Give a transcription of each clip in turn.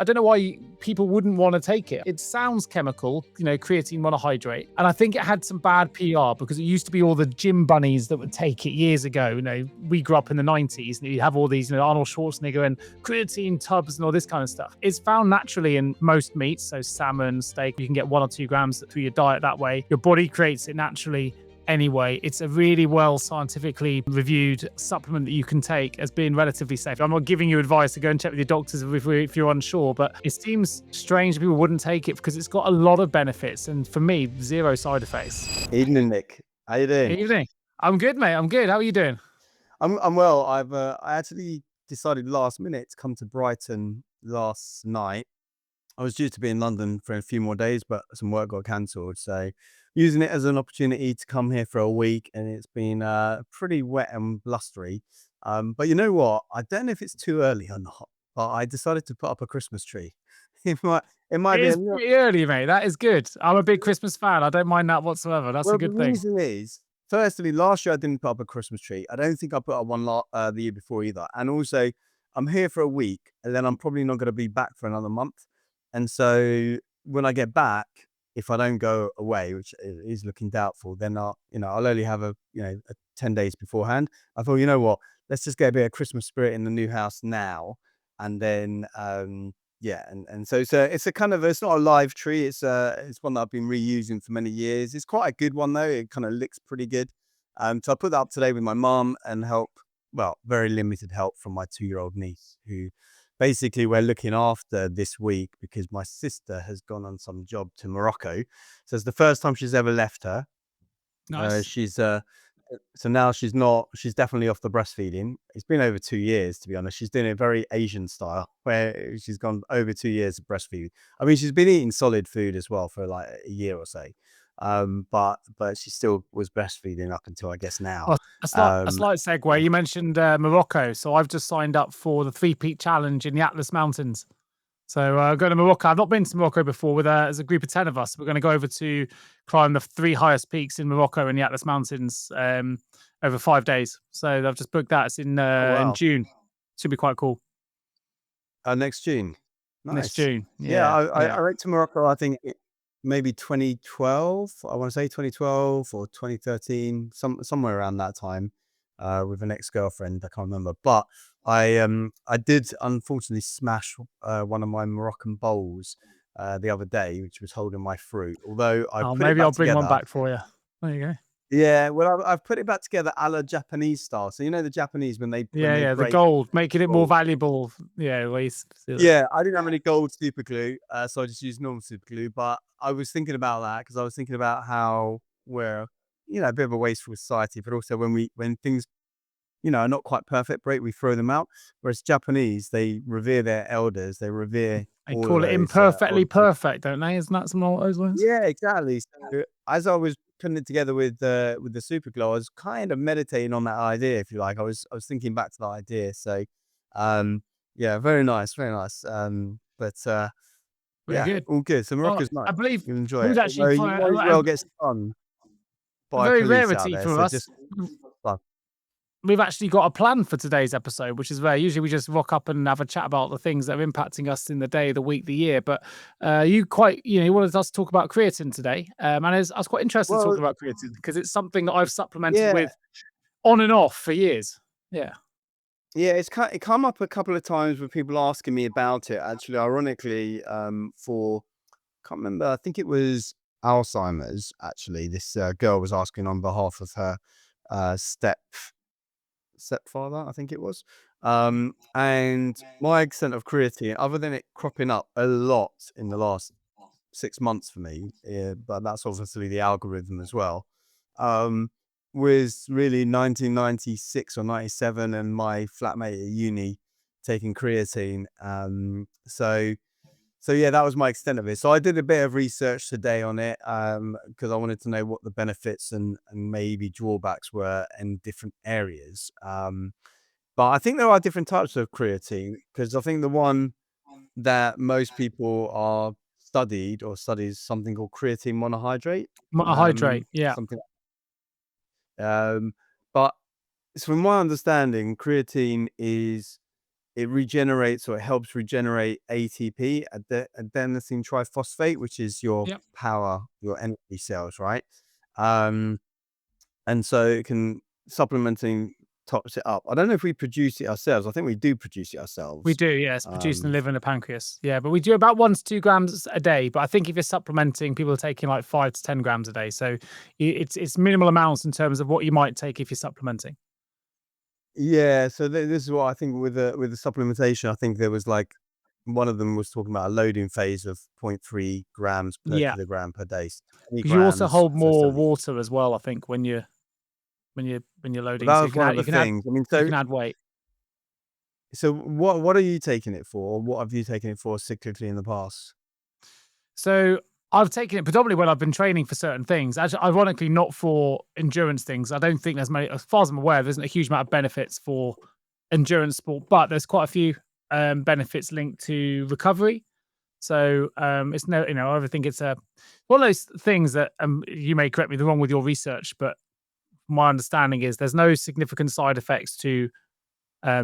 I don't know why people wouldn't want to take it. It sounds chemical, creatine monohydrate. And I think it had some bad PR because it used to be all the gym bunnies that would take it years ago. We grew up in the 90s and you have all these, Arnold Schwarzenegger and creatine tubs and all this kind of stuff. It's found naturally in most meats. So salmon, steak, you can get 1 or 2 grams through your diet that way. Your body creates it naturally. Anyway, it's a really well scientifically reviewed supplement that you can take as being relatively safe. I'm not giving you advice to go and check with your doctors if you're unsure, but it seems strange people wouldn't take it because it's got a lot of benefits and for me, 0 side effects. Evening, Nick. How you doing? Evening. I'm good, mate. I'm good. How are you doing? I'm well. I actually decided last minute to come to Brighton last night. I was due to be in London for a few more days, but some work got cancelled. So using it as an opportunity to come here for a week, and it's been pretty wet and blustery. But you know what? I don't know if it's too early or not, but I decided to put up a Christmas tree. It might It be is pretty early, mate. That is good. I'm a big Christmas fan. I don't mind that whatsoever. That's a good the thing. reason is, firstly, last year I didn't put up a Christmas tree. I don't think I put up one the year before either. And also, I'm here for a week, and then I'm probably not going to be back for another month. And so when I get back, if I don't go away, which is looking doubtful, then I'll only have a 10 days beforehand. I thought, you know what, let's just get a bit of Christmas spirit in the new house now. And then, and so it's a kind of, it's not a live tree. It's one that I've been reusing for many years. It's quite a good one though. It kind of looks pretty good. So I put that up today with my mum and very limited help from my 2-year-old niece, who basically we're looking after this week because my sister has gone on some job to Morocco. So it's the first time she's ever left her. Nice. So now she's definitely off the breastfeeding. It's been over 2 years, to be honest. She's doing it very Asian style, where she's gone over 2 years of breastfeeding. I mean, she's been eating solid food as well for like a year or so. But she still was breastfeeding up until I guess now. Well, a slight segue. You mentioned Morocco, so I've just signed up for the 3-peak challenge in the Atlas Mountains. So going to Morocco. I've not been to Morocco before. As a group of 10 of us, we're going to go over to climb the 3 highest peaks in Morocco in the Atlas Mountains over 5 days. So I've just booked that. It's in June. Should be quite cool. Next June. Nice. Next June. I went to Morocco. I think maybe 2012. I want to say 2012 or 2013, somewhere around that time, with an ex-girlfriend. I can't remember, but I did unfortunately smash one of my Moroccan bowls the other day, which was holding my fruit. Although maybe I'll bring one back for you. There you go. Yeah, well, I've put it back together a la Japanese style. So the Japanese when they the gold, making it more valuable. Yeah, I didn't have any gold super glue, so I just used normal super glue. But I was thinking about that because I was thinking about how we're a bit of a wasteful society, but also when things are not quite perfect, we throw them out. Whereas Japanese, they revere their elders, they call it imperfectly perfect, don't they? Isn't that some of those ones? Yeah, exactly. So as I was putting it together with the super glue, I was kind of meditating on that idea, if you like. I was thinking back to that idea. So very nice, very nice. Good. All good. So Morocco's nice. I believe you enjoy it. Actually you might as well get stung by very police rarity out there, for so us. We've actually got a plan for today's episode, which is rare. Usually we just rock up and have a chat about the things that are impacting us in the day, the week, the year. But you wanted us to talk about creatine today. And I was quite interested in talking about creatine because it's something that I've supplemented with on and off for years. Yeah. Yeah, it come up a couple of times with people asking me about it. Actually, ironically, for, can't remember, I think it was Alzheimer's, actually. This girl was asking on behalf of her stepfather, I think it was. And my extent of creatine, other than it cropping up a lot in the last 6 months for me, but that's obviously the algorithm as well, was really 1996 or 97 and my flatmate at uni taking creatine. So yeah, that was my extent of it. So I did a bit of research today on it because I wanted to know what the benefits and maybe drawbacks were in different areas. But I think there are different types of creatine, because I think the one that most people are studies something called creatine monohydrate. Monohydrate, yeah. But from my understanding, creatine is it regenerates, or it helps regenerate ATP, adenosine triphosphate, which is your Yep. power, your energy cells, right? And so it can supplementing tops it up. I don't know if we produce it ourselves. I think we do produce it We ourselves. do, yeah. It's produced in the liver and the pancreas. Yeah, but we do about 1 to 2 grams a day. But I think if you're supplementing, people are taking like 5 to 10 grams a day. So it's minimal amounts in terms of what you might take if you're supplementing. Yeah, so this is what I think with the supplementation. I think there was like one of them was talking about a loading phase of 0.3 grams per Yeah, kilogram per day. 20 because you also grams, hold so more 70. water as well, I think, when you're But loading. that So was one of the things. I mean, you can add weight. so what are you taking it for? What have you taken it for cyclically in the past? So I've taken it predominantly when I've been training for certain things. Actually, ironically, not for endurance things. I don't think there's many, as far as I'm aware, there isn't a huge amount of benefits for endurance sport, but there's quite a few benefits linked to recovery. So it's no, I think it's one of those things that you may correct me if I'm wrong with your research, but my understanding is there's no significant side effects to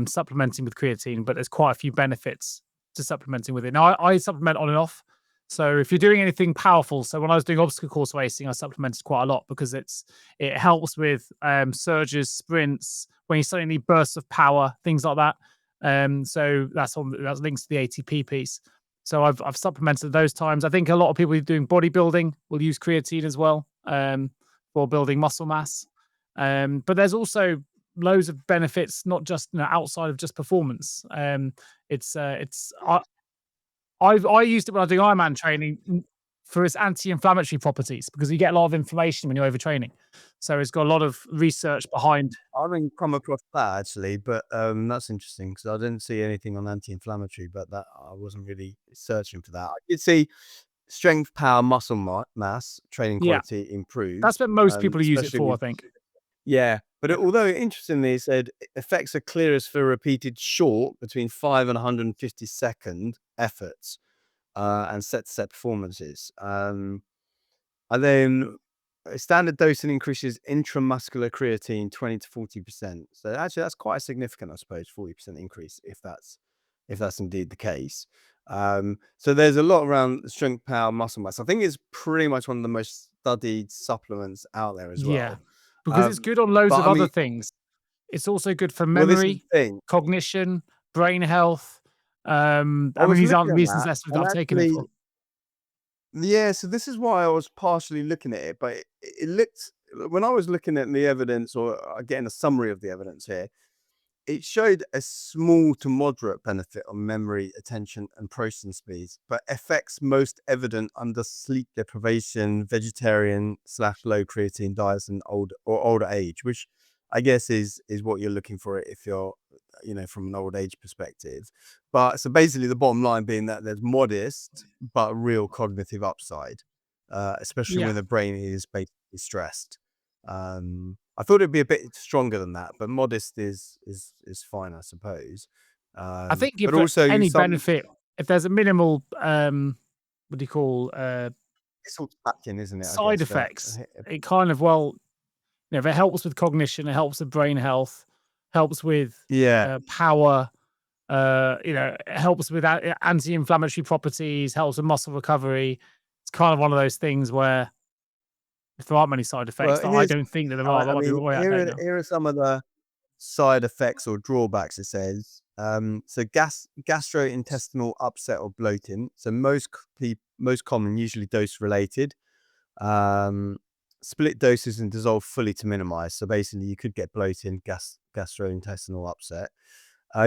supplementing with creatine, but there's quite a few benefits to supplementing with it. Now, I supplement on and off. So if you're doing anything powerful, so when I was doing obstacle course racing, I supplemented quite a lot because it helps with surges, sprints, when you suddenly need bursts of power, things like that. So that's links to the ATP piece. So I've supplemented those times. I think a lot of people who are doing bodybuilding will use creatine as well for building muscle mass. But there's also loads of benefits, not just outside of just performance. It's I used it when I was doing Ironman training for its anti-inflammatory properties because you get a lot of inflammation when you're overtraining. So it's got a lot of research behind. I haven't come across that actually, but that's interesting because I didn't see anything on anti-inflammatory, but that I wasn't really searching for that. I did see strength, power, muscle mass, training Yeah, quality improves, that's what most people use it especially for, I with think. yeah. But Yeah, although interestingly, it said effects are clearest for repeated short between 5 and 150-second efforts and set performances. And then standard dosing increases intramuscular creatine 20 to 40%. So actually, that's quite significant, I suppose, 40% increase if that's indeed the case. So there's a lot around strength, power, muscle mass. I think it's pretty much one of the most studied supplements out there as yeah, well. because it's good on loads But of I other mean, things. It's also good for well, this is the memory, thing. cognition, brain health. I I mean, was these aren't looking the at reasons that, necessarily that and I've taken it actually, for. yeah. So this is why I was partially looking at it, but it looked when I was looking at the evidence or getting a summary of the evidence here, it showed a small to moderate benefit on memory, attention, and processing speeds, but effects most evident under sleep deprivation, vegetarian/low creatine diets, and older age, which I guess is what you're looking for if you're, from an old age perspective. But so basically, the bottom line being that there's modest but real cognitive upside, especially Yeah, when the brain is basically stressed. I thought it'd be a bit stronger than that, but modest is fine, I suppose. I think if But for also any some benefit, if there's a minimal, what do you call, it's all packing, isn't it? I side guess for effects, it kind of, if it helps with cognition, it helps with brain health, helps with yeah. power, it helps with anti-inflammatory properties, helps with muscle recovery. It's kind of one of those things where if there aren't many side effects Well, that I here's don't think that there are, that I might be mean, way out of date now. here are some of the side effects or drawbacks. It says so gastrointestinal upset or bloating. So most common, usually dose related. Um, Split doses and dissolve fully to minimize. So basically, you could get bloating, gastrointestinal upset.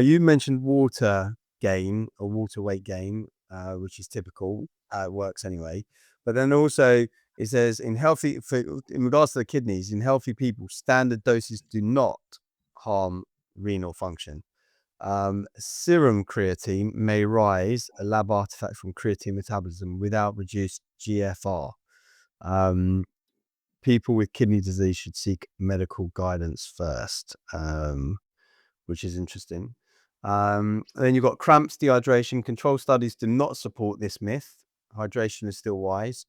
You mentioned water gain or water weight gain, which is typical. How it works anyway. But then also it says in regards to the kidneys, in healthy people, standard doses do not harm renal function. Serum creatine may rise, a lab artifact from creatine metabolism, without reduced GFR. Um, People with kidney disease should seek medical guidance first, which is interesting. Then you've got cramps, dehydration. Control studies do not support this myth. Hydration is still wise.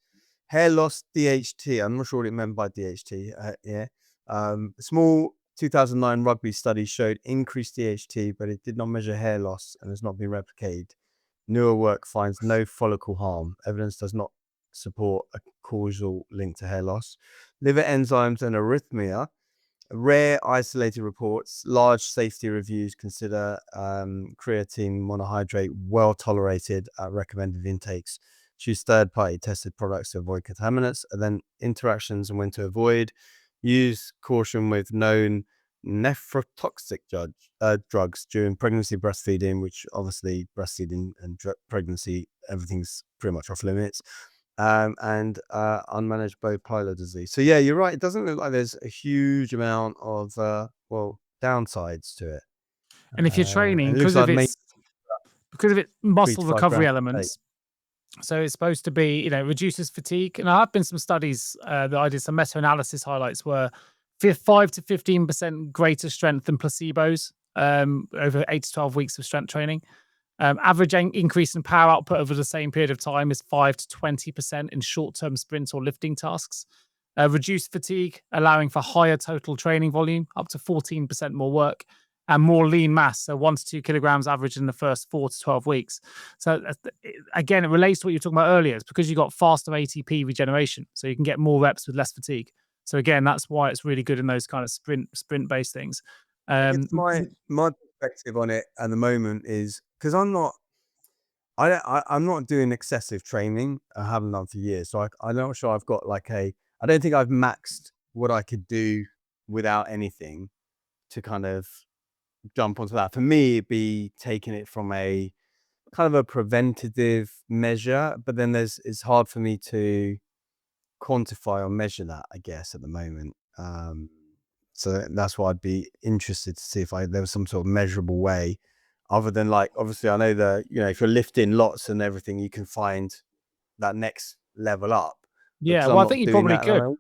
Hair loss, DHT. I'm not sure what it meant by DHT. Yeah. Small 2009 rugby study showed increased DHT, but it did not measure hair loss and has not been replicated. Newer work finds no follicle harm. Evidence does not support a causal link to hair loss. Liver enzymes and arrhythmia. Rare isolated reports, large safety reviews consider creatine monohydrate well tolerated at recommended intakes. Choose third-party tested products to avoid contaminants, and then interactions and when to avoid. Use caution with known nephrotoxic drugs during pregnancy, breastfeeding, which obviously breastfeeding and pregnancy, everything's pretty much off limits. And unmanaged bipolar disease. So yeah, you're right. It doesn't look like there's a huge amount of downsides to it. And if you're training, it looks because like of its 3 muscle to 5 recovery grams a day. elements, so it's supposed to be, reduces fatigue. And there have been some studies that I did, some meta-analysis highlights were 5 to 15% greater strength than placebos over 8 to 12 weeks of strength training. Average increase in power output over the same period of time is 5 to 20% in short-term sprints or lifting tasks. Reduced fatigue, allowing for higher total training volume, up to 14% more work, and more lean mass, so 1 to 2 kilograms average in the first 4 to 12 weeks. So again, it relates to what you were talking about earlier. It's because you got faster ATP regeneration, so you can get more reps with less fatigue. So again, that's why it's really good in those kind of sprint-based things. My perspective on it at the moment is because I'm not doing excessive training. I haven't done for years, so I'm not sure I've got I don't think I've maxed what I could do without anything to kind of jump onto that. For me, it'd be taking it from a kind of a preventative measure, but then it's hard for me to quantify or measure that, I guess, at the moment. So that's why I'd be interested to see if there was some sort of measurable way, other than obviously I know that if you're lifting lots and everything, you can find that next level up. Yeah, well, I think you probably could,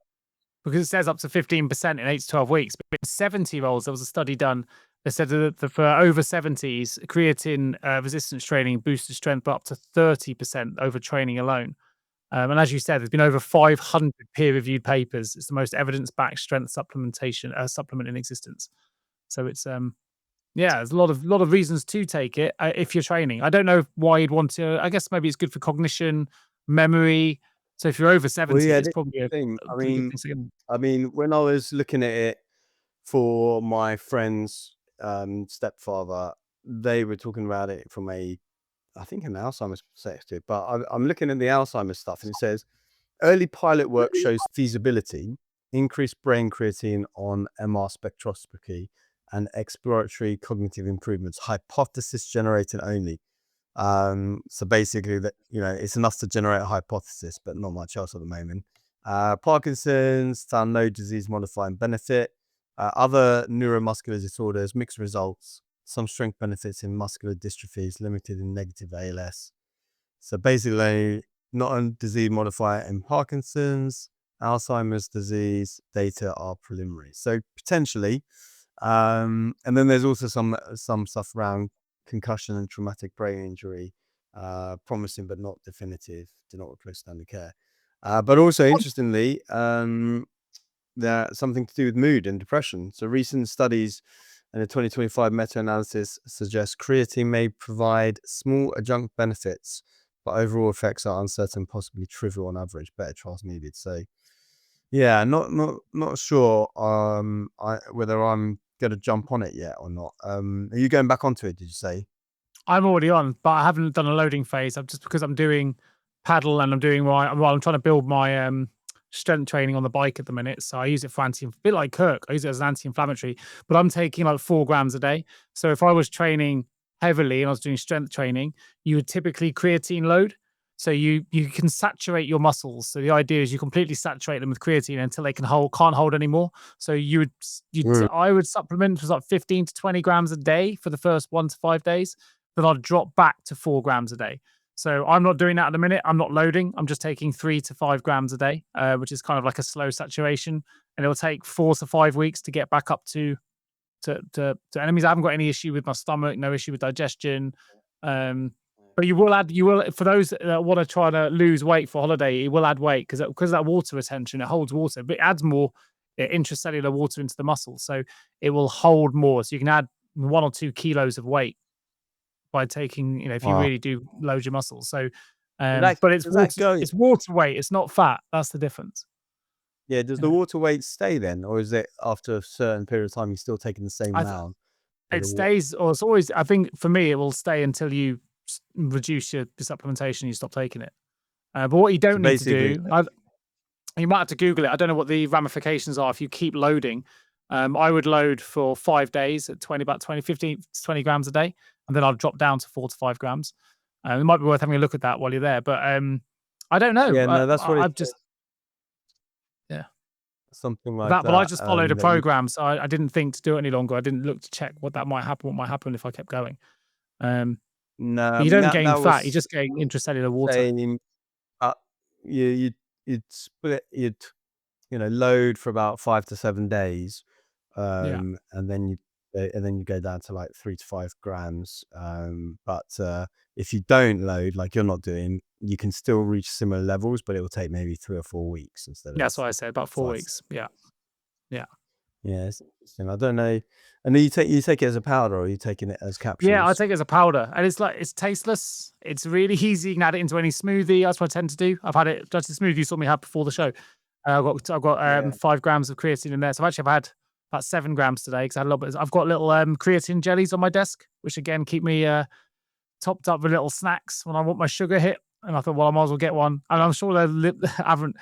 because it says up to 15% in 8 to 12 weeks. But in 70-year-olds, there was a study done that said that for over 70s, creatine resistance training boosted strength by up to 30% over training alone. And as you said, there's been over 500 peer-reviewed papers. It's the most evidence-backed strength supplement in existence. So it's there's a lot of reasons to take it if you're training. I don't know why you'd want to. I guess maybe it's good for cognition, memory. So if you're over 70, it's probably a thing. pretty good thing. I mean, when I was looking at it for my friend's stepfather, they were talking about it from I think an Alzheimer's perspective, but I'm looking at the Alzheimer's stuff, and it says early pilot work shows feasibility, increased brain creatine on MR spectroscopy, and exploratory cognitive improvements. Hypothesis generated only. So basically, that it's enough to generate a hypothesis, but not much else at the moment. Parkinson's found no disease-modifying benefit. Other neuromuscular disorders, mixed results. Some strength benefits in muscular dystrophies, limited in negative ALS. So basically, not a disease modifier in Parkinson's. Alzheimer's disease data are preliminary. So potentially, and then there's also some stuff around concussion and traumatic brain injury, promising but not definitive. Do not replace standard care. But also interestingly, there's something to do with mood and depression. So recent studies and a 2025 meta-analysis suggests creatine may provide small adjunct benefits, but overall effects are uncertain, possibly trivial on average. Better trials needed. So, yeah, not sure whether I'm going to jump on it yet or not. Are you going back onto it? Did you say? I'm already on, but I haven't done a loading phase. I'm just because I'm doing paddle and I'm doing I'm trying to build my strength training on the bike at the minute. So I use it for a bit like Kirk. I use it as an anti-inflammatory, but I'm taking like 4 grams a day. So if I was training heavily and I was doing strength training, you would typically creatine load. So you can saturate your muscles. So the idea is you completely saturate them with creatine until they can't hold anymore. So I would supplement with like 15 to 20 grams a day for the first 1 to 5 days. Then I'll drop back to 4 grams a day. So I'm not doing that at the minute. I'm not loading. I'm just taking 3 to 5 grams a day, which is kind of like a slow saturation. And it'll take 4 to 5 weeks to get back up to enemies. I haven't got any issue with my stomach, no issue with digestion. But you will for those that want to try to lose weight for holiday, it will add weight because that water retention, it holds water, but it adds more intracellular water into the muscle, so it will hold more. So you can add 1 or 2 kilos of weight by taking, if you Wow. really do load your muscles. So, Does that but it's does that water, go it's water weight. It's not fat. That's the difference. Yeah, does You the know, water weight stay then? Or is it after a certain period of time, you're still taking the same I amount of It the wa stays, or it's always. I think for me, it will stay until you reduce your supplementation. You stop taking it. But what you so don't need to basically do, you might have to Google it. I don't know what the ramifications are if you keep loading. I would load for 5 days at 20, about 20, 15 to 20 grams a day, and then I'll drop down to 4 to 5 grams. It might be worth having a look at that while you're there. But I don't know. yeah, no, that's what it I've says, just, yeah. something like That, but I that, just followed a that you program, so I didn't think to do it any longer. I didn't look to check what that might happen, what might happen if I kept going. Um, no, but I you mean, don't that gain fat; you was just gain intracellular water. saying, uh, you'd split you'd, load for about 5 to 7 days, Yeah, and then you go down to, like, 3 to 5 grams, if you don't load, like you're not doing, you can still reach similar levels, but it will take maybe 3 or 4 weeks instead of that's what I said. About 5 4 weeks. Yeah, yeah. Yeah, it's interesting. I don't know. And then you take it as a powder, or are you taking it as Yeah, I capsules? take it as a powder, and it's tasteless. It's really easy. You can add it into any smoothie. That's what I tend to do. I've had it just the smoothie you saw me have before the show. I've got Yeah. 5 grams of creatine in there. So actually, I've had about 7 grams today because I had a little bit. I've got little creatine jellies on my desk, which again keep me topped up with little snacks when I want my sugar hit. And I thought, well, I might as well get one. And I'm sure haven't.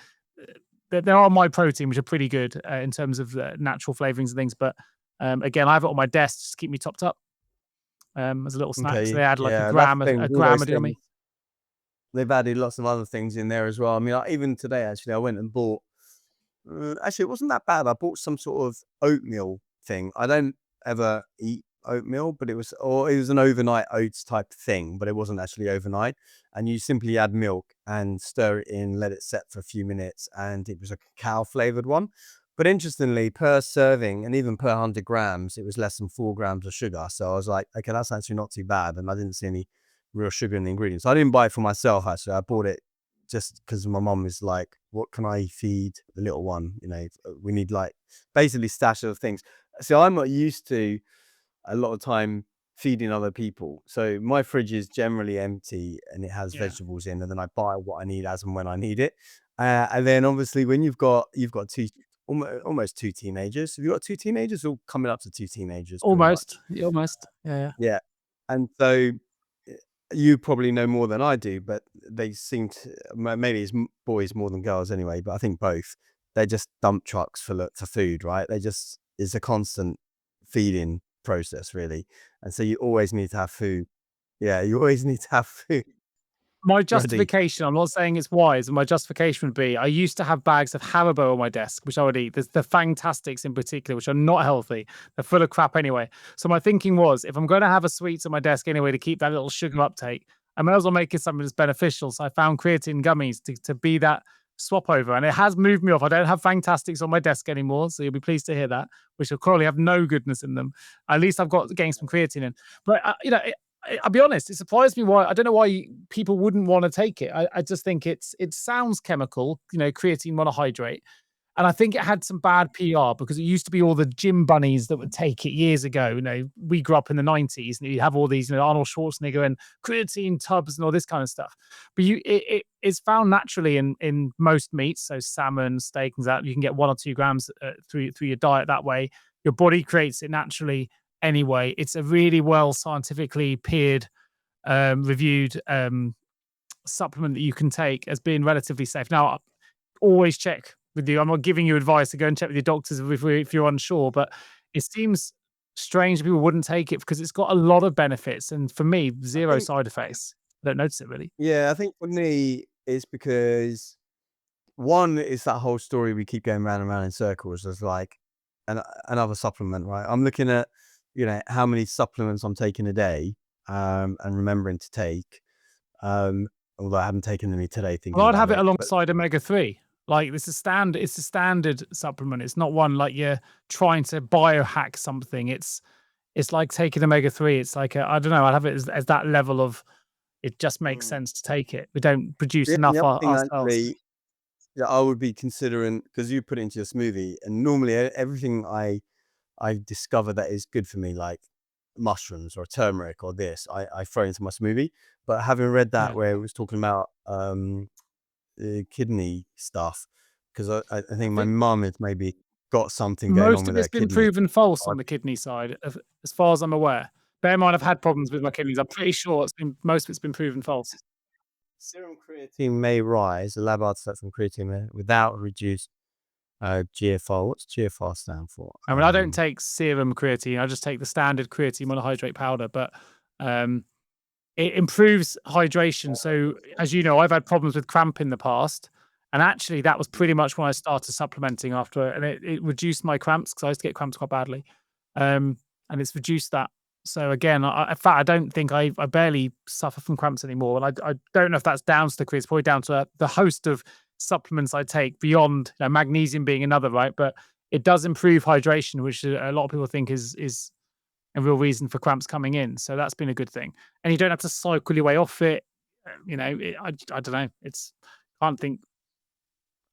There are my protein, which are pretty good in terms of natural flavorings and things. But again, I have it on my desk just to keep me topped up as a little snack. So Okay. they add like a Yeah, that's gram, the a, thing a with all gram those a things. dummy. They've added lots of other things in there as well. I mean, even today, actually, I went and bought. Actually, it wasn't that bad. I bought some sort of oatmeal thing. I don't ever eat oatmeal, but it was an overnight oats type thing, but it wasn't actually overnight. And you simply add milk and stir it in, let it set for a few minutes, and it was a cacao flavored one. But interestingly, per serving and even per 100 grams, it was less than 4 grams of sugar. So I was like, okay, that's actually not too bad. And I didn't see any real sugar in the ingredients. I didn't buy it for myself, actually. I bought it just because my mom is like, what can I feed the little one? We need, like, basically stash of things. So I'm not used to a lot of time feeding other people. So my fridge is generally empty and it has Yeah. vegetables in, and then I buy what I need as and when I need it. And then obviously when you've got two, almost two teenagers. Have you got two teenagers, or coming up to two teenagers pretty much? Almost. Yeah, almost. Yeah, yeah. Yeah. And so you probably know more than I do, but they seem to, maybe it's boys more than girls anyway, but I think both. They're just dump trucks for food, right? It's a constant feeding process, really. And so you always need to have food. Yeah, you always need to have food My ready. justification, I'm not saying it's wise, and my justification would be I used to have bags of Haribo on my desk, which I would eat. There's the Fantastics in particular, which are not healthy. They're full of crap anyway. So my thinking was, if I'm going to have a sweets on my desk anyway to keep that little sugar uptake, I might as well make it something that's beneficial. So I found creatine gummies to be that swap over. And it has moved me off. I don't have Fantastics on my desk anymore. So you'll be pleased to hear that, which will probably have no goodness in them. At least I've got getting some creatine in. But, I'll be honest, it surprised me why I don't know why people wouldn't want to take it. I just think it sounds chemical, creatine monohydrate. And I think it had some bad PR because it used to be all the gym bunnies that would take it years ago. We grew up in the 90s and you have all these, Arnold Schwarzenegger and creatine tubs and all this kind of stuff. But it's found naturally in most meats, so salmon, steak, and that you can get 1 or 2 grams through your diet that way. Your body creates it naturally anyway. It's a really well scientifically peered, reviewed supplement that you can take as being relatively safe. Now, always check with you. I'm not giving you advice to go and check with your doctors if you're unsure, but it seems strange people wouldn't take it because it's got a lot of benefits, and for me, I zero think, side effects. I don't notice it really. yeah, I think for me, it's because one is that whole story we keep going round and round in circles. There's like another supplement, right? I'm looking at, how many supplements I'm taking a day, and remembering to take. Um, Although I haven't taken any today, Well, thinking I'd about have it it. But alongside omega-3. Like, it's a standard supplement. It's not one like you're trying to biohack something. It's like taking omega-3. It's like I don't know, I'd have it as that level of it just makes mm, sense to take it. We don't produce the enough other thing ourselves. actually Yeah, I would be considering, because you put it into your smoothie, and normally everything I discover that is good for me, like mushrooms or turmeric or this, I throw into my smoothie. But having read that Yeah. where it was talking about the kidney stuff, because I I think my think mum has maybe got something going on most with of her it's been kidney. proven false I- on the kidney side, as far as I'm aware. Bear in mind, I've had problems with my kidneys. I'm pretty sure most of it's been proven false. Serum creatine may rise, a lab artifact from creatine without reduced GFR. What's GFR stand for? I mean, I don't take serum creatine. I just take the standard creatine monohydrate powder, but um, it improves hydration. So, as you know, I've had problems with cramp in the past, and actually, that was pretty much when I started supplementing after, and it reduced my cramps because I used to get cramps quite badly, and it's reduced that. So again, in fact, I don't think I barely suffer from cramps anymore, and I don't know if that's down to the creatine. It's probably down to the host of supplements I take beyond, magnesium being another, right? But it does improve hydration, which a lot of people think is a real reason for cramps coming in. So that's been a good thing. And you don't have to cycle your way off it. I don't know. It's can't think.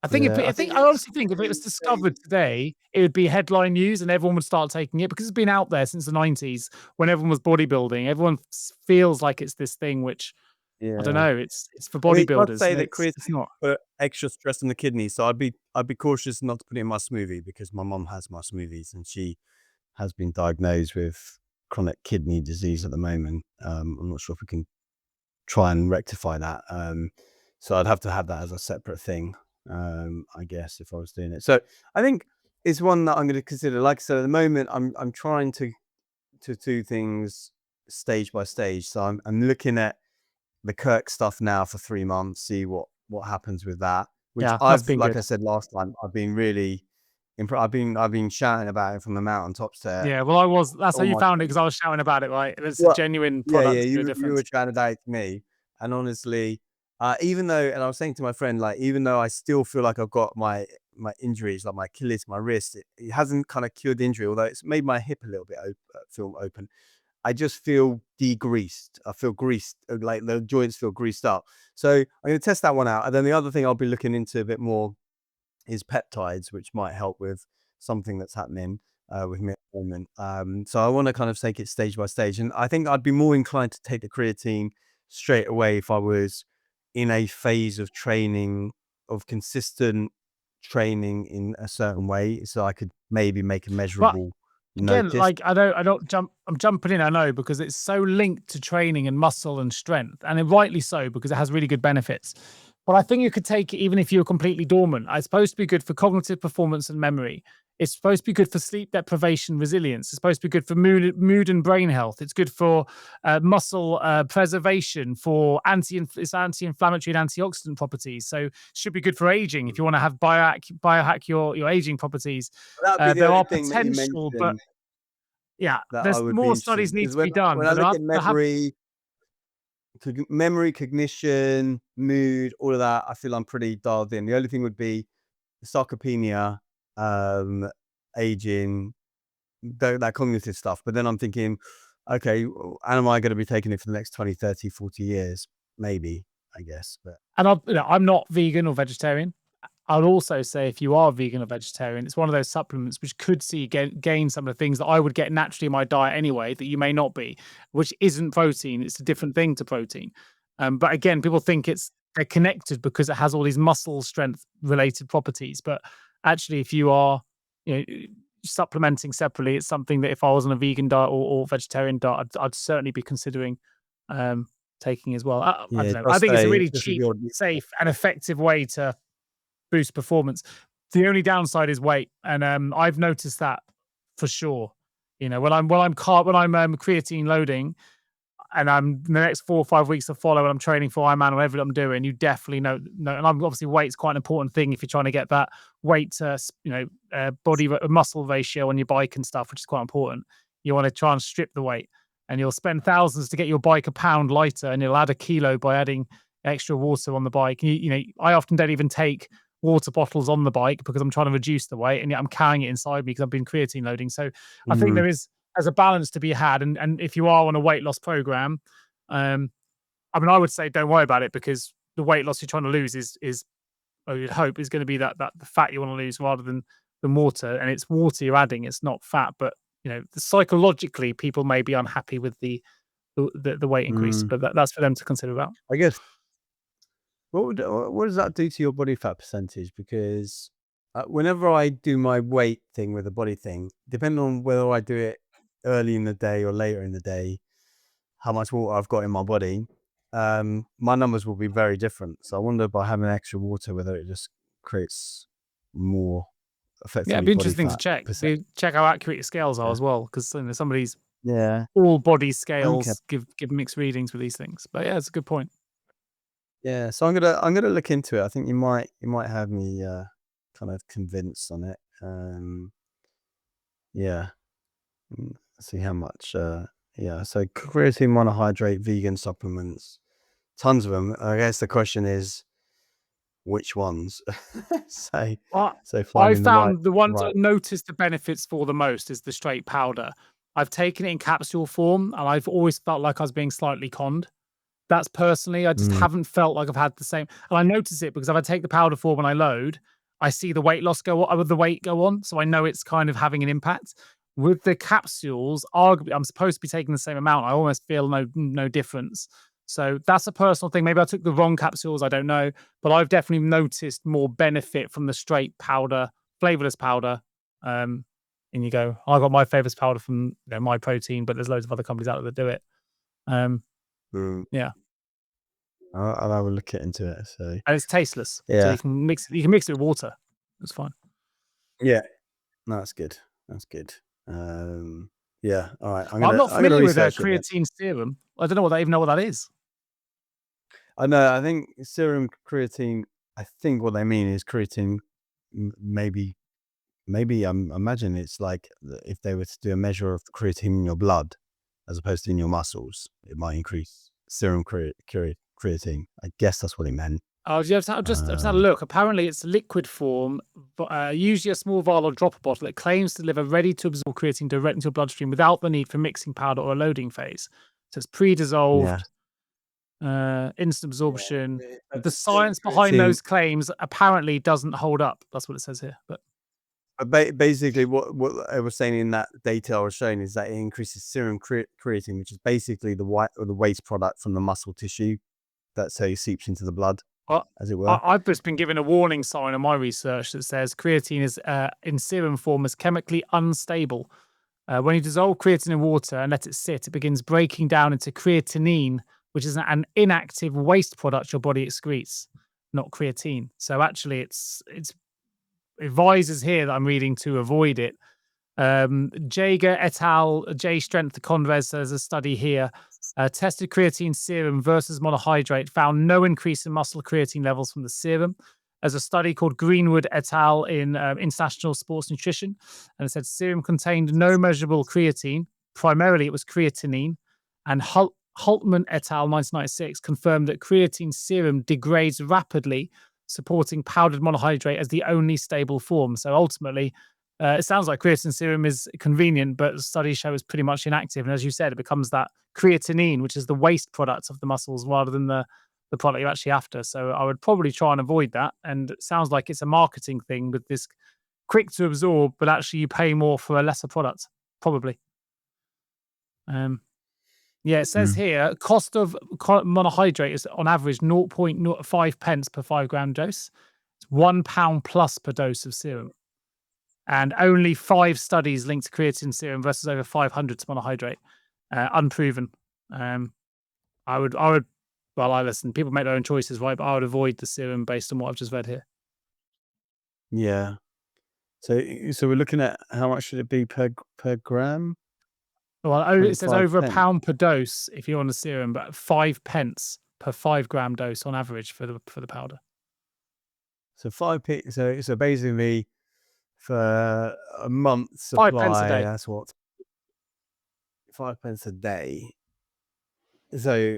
Yeah, I I think think I it's honestly think if it was stage. discovered today, it would be headline news and everyone would start taking it because it's been out there since the 90s when everyone was bodybuilding. Everyone feels like it's this thing which I don't Yeah. know. It's for I mean, I'd bodybuilders, say and that it's creatine not. put extra stress on the kidney, so I'd be cautious not to put it in my smoothie, because my mum has my smoothies and she has been diagnosed with chronic kidney disease at the moment. I'm not sure if we can try and rectify that. So I'd have to have that as a separate thing, I guess, if I was doing it. So I think it's one that I'm going to consider. Like I said, at the moment, I'm trying to do things stage by stage. So I'm looking at the Kirk stuff now for 3 months, see what happens with that. Which Yeah, that's been like good. I said last time, I've been really I've been shouting about it from the mountaintops to Yeah, well, that's how all you my found it because friends. I was shouting about it, right? It's a Well, genuine yeah, product, you were difference. trying to date me, and honestly, even though, and I was saying to my friend, like, even though I still feel like I've got my injuries, like my Achilles, my wrist, it hasn't kind of cured the injury, although it's made my hip a little bit feel open. I just feel degreased. I feel greased, like the joints feel greased up. So I'm going to test that one out, and then the other thing I'll be looking into a bit more is peptides, which might help with something that's happening with me at the moment. So I want to kind of take it stage by stage. And I think I'd be more inclined to take the creatine straight away if I was in a phase of training, of consistent training in a certain way. So I could maybe make a But measurable again, notice. like I don't jump. I'm jumping in. I know because it's so linked to training and muscle and strength, and rightly so because it has really good benefits. But I think you could take it even if you're completely dormant. It's supposed to be good for cognitive performance and memory. It's supposed to be good for sleep deprivation resilience. It's supposed to be good for mood and brain health. It's good for muscle preservation, for it's anti-inflammatory and antioxidant properties. So should be good for aging if you want to have biohack your aging properties. That'd be the There only are thing that you potential, but mentioned yeah, that I there's would be more interested studies in, need because to be when done, I but look at there have memory, cognition, mood, all of that, I feel I'm pretty dialed in. The only thing would be sarcopenia, um, aging, that cognitive stuff. But then I'm thinking, okay, am I going to be taking it for the next 20, 30, 40 years? Maybe, I guess. But and I'm not vegan or vegetarian. I'd also say if you are vegan or vegetarian, it's one of those supplements which could see you gain some of the things that I would get naturally in my diet anyway that you may not be, which isn't protein. It's a different thing to protein. But again, people think they're connected because it has all these muscle strength related properties. But actually, if you are, you know, supplementing separately, it's something that if I was on a vegan diet or vegetarian diet, I'd certainly be considering um, taking as well. I yeah, don't it know. I does think it's a say really this is cheap, your safe, and effective way to boost performance. The only downside is weight, and I've noticed that for sure. You know, when I'm creatine loading, and I'm the next 4 or 5 weeks to follow, and I'm training for Ironman or whatever I'm doing, you definitely know. And I'm obviously weight's quite an important thing if you're trying to get that weight to muscle ratio on your bike and stuff, which is quite important. You want to try and strip the weight, and you'll spend thousands to get your bike a pound lighter, and you'll add a kilo by adding extra water on the bike. And I often don't even take water bottles on the bike because I'm trying to reduce the weight, and yet I'm carrying it inside me because I've been creatine loading. So I think Mhm. there's a balance to be had, and if you are on a weight loss program, I mean, I would say don't worry about it because the weight loss you're trying to lose is or you'd hope, is going to be that the fat you want to lose rather than water. And it's water you're adding; it's not fat. But psychologically, people may be unhappy with the weight increase, Mm. but that's for them to consider about. I guess what does that do to your body fat percentage? Because whenever I do my weight thing with the body thing, depending on whether I do it early in the day or later in the day, how much water I've got in my body, my numbers will be very different. So I wonder by having extra water whether it just creates more Yeah, it'd effectively be body interesting to fat check. percent. Check how accurate your scales are Yeah. as well, because some of these Yeah. all body Okay. scales give mixed readings with these things. But yeah, it's a good point. Yeah. So I'm gonna look into it. I think you might have me kind of convinced on it. Yeah. See how much. Yeah. So creatine monohydrate vegan supplements, tons of them. I guess the question is which ones. so I so I finding the found the ones I right. noticed the benefits for the most is the straight powder. I've taken it in capsule form, and I've always felt like I was being slightly conned. That's personally, I just Mm, haven't felt like I've had the same. And I notice it because if I take the powder form when I load, I see the weight loss go on, with the weight go on, so I know it's kind of having an impact. With the capsules, arguably, I'm supposed to be taking the same amount. I almost feel no difference. So that's a personal thing. Maybe I took the wrong capsules. I don't know, but I've definitely noticed more benefit from the straight powder, flavorless powder. Um, and you go, I got my favorite powder from My Protein, but there's loads of other companies out there that do it. Um, mm. yeah. I'll have a look into it. So And it's tasteless, so yeah, you can mix it with water. It's fine. yeah, no, that's good. That's good. Yeah, all right. I'm I'm gonna not I'm gonna familiar with a research it then. creatine serum. I don't know what they even know what that is. I know. I think serum creatine. I think what they mean is creatine. Maybe imagine it's like if they were to do a measure of creatine in your blood as opposed to in your muscles, it might increase serum creatine. I guess that's what it meant. I'll just had a Um, look. Apparently, it's liquid form, but usually a small vial or dropper bottle. It claims to deliver ready-to-absorb creatine direct into your bloodstream without the need for mixing powder or a loading phase. So it's yeah. pre-dissolved, instant absorption. The Serum science behind creatine. those claims apparently doesn't hold up. That's what it says here. But Basically, what I was saying in that data I was showing is that it increases serum creatine, which is basically the white or the waste product from the muscle tissue that seeps into the blood, I, as it were. I've just been given a warning sign in my research that says creatine is in serum form is chemically unstable. When you dissolve creatine in water and let it sit, it begins breaking down into creatinine, which is an inactive waste product your body excretes, not creatine. So actually, it's advises here that I'm reading to avoid it. Jager et al. J Strength Conres, there's a study here. Tested creatine serum versus monohydrate, found no increase in muscle creatine levels from the serum. There's a study called Greenwood et al. In International Sports Nutrition, and it said serum contained no measurable creatine. Primarily, it was creatinine. And Hultman et al. 1996 confirmed that creatine serum degrades rapidly, supporting powdered monohydrate as the only stable form. So ultimately, it sounds like creatine serum is convenient, but studies show it's pretty much inactive. And as you said, it becomes that creatinine, which is the waste product of the muscles rather than the product you're actually after. So I would probably try and avoid that. And it sounds like it's a marketing thing with this quick to absorb, but actually you pay more for a lesser product, probably. Yeah, it says Mm. here cost of monohydrate is on average 0.05 pence per 5 gram dose. It's £1 plus per dose of serum. And only 5 studies linked to creatine serum versus over 500 to monohydrate, unproven. I listen. People make their own choices, right? But I would avoid the serum based on what I've just read here. Yeah. So we're looking at how much should it be per gram? Well, it says 0.5 over pence. £1 per dose if you're on the serum, but 5 pence per 5 gram dose on average for the powder. So 5p. So basically, for a month 5 pence a supply, day. that's what 5 pence a day. So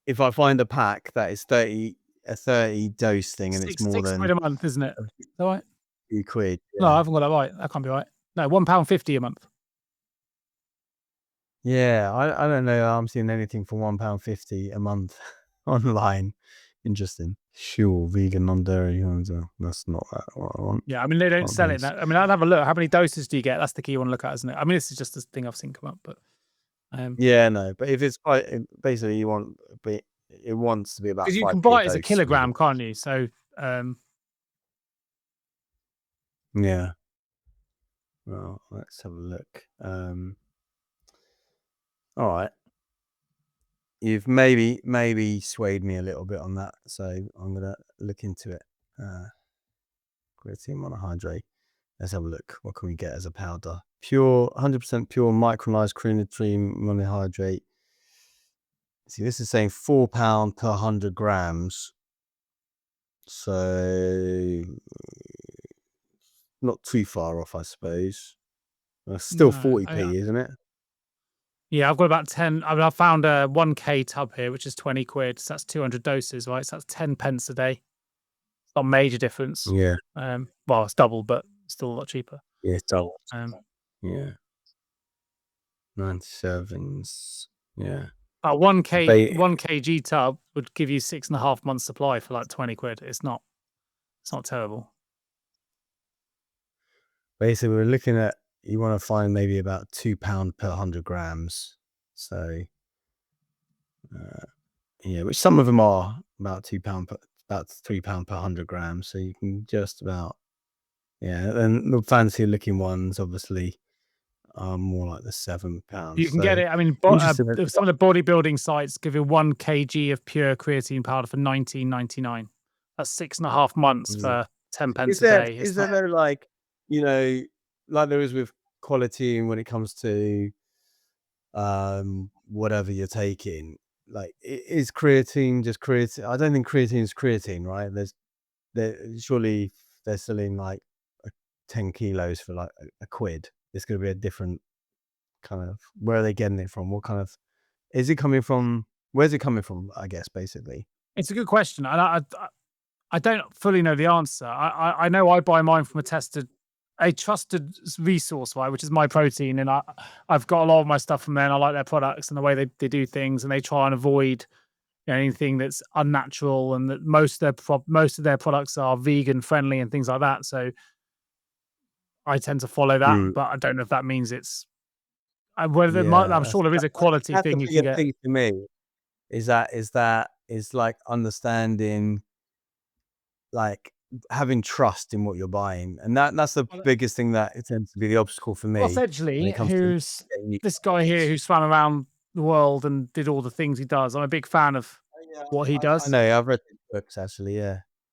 if I find a pack that is a 30 dose thing, and it's more Six than quid a month, isn't it? Is that right? £2, No, I yeah. haven't got that right. That can't be right. No, £1.50 a month. Yeah, I don't know. I'm seeing anything for £1.50 a month online. Interesting. Sure, vegan, non-dairy. That's not what I want. Yeah, I mean, they don't Want sell it. those. I mean, I'd have a look. How many doses do you get? That's the key you want to look at, isn't it? I mean, this is just the thing I've seen come up, but Yeah, no, but if it's quite basically you want, but it wants to be about because you can 5p a buy it as a dose. Really. kilogram, can't you? So, Yeah. Well, let's have a look. All right. You've maybe swayed me a little bit on that, so I'm gonna look into it. Creatine monohydrate. Let's have a look. What can we get as a powder? Pure, 100% pure micronized creatine monohydrate. See, this is saying £4 per 100 grams. So not too far off, I suppose. Still no, 40p, isn't it? yeah, I've got about 10. I mean, I found a 1K tub here, which is 20 quid. So that's 200 doses, right? So that's 10 pence a day. It's not a major difference. Yeah. Well, it's double, but still a lot cheaper. Yeah, it's double. Yeah. 9 servings. Yeah. A 1 kg tub would give you 6.5 months supply for like 20 quid. It's not terrible. Basically, we're looking at, you want to find maybe about £2 per 100 grams. So, yeah, which some of them are about £2 about £3 per 100 grams. So you can just about, yeah. And the fancy looking ones, obviously, are more like the £7. You can get it. I mean, interesting. some of the bodybuilding sites give you 1 kg of pure creatine powder for 19.99. That's 6.5 months for 10 pence a day. Is there like, like there is with quality when it comes to whatever you're taking, like is creatine just creatine? I don't think creatine is creatine, right? Surely they're selling like 10 kilos for like a quid. It's going to be a different kind of, where are they getting it from? What kind of, is it coming from? Where's it coming from? I guess basically. It's a good question. And I don't fully know the answer. I know I buy mine from a trusted resource, right, which is My Protein, and I've got a lot of my stuff from there, and I like their products and the way they do things, and they try and avoid anything that's unnatural, and that most of their products are vegan friendly and things like that. So I tend to follow that, but I don't know if that means it's whether I'm sure there is a quality thing you can get. Thing to me is like understanding, like having trust in what you're buying, and that's the biggest thing that it tends to be the obstacle for me. Well, essentially, who's this guy here who swam around the world and did all the things he does? I'm a big fan of what he does. I know, I've read the books actually.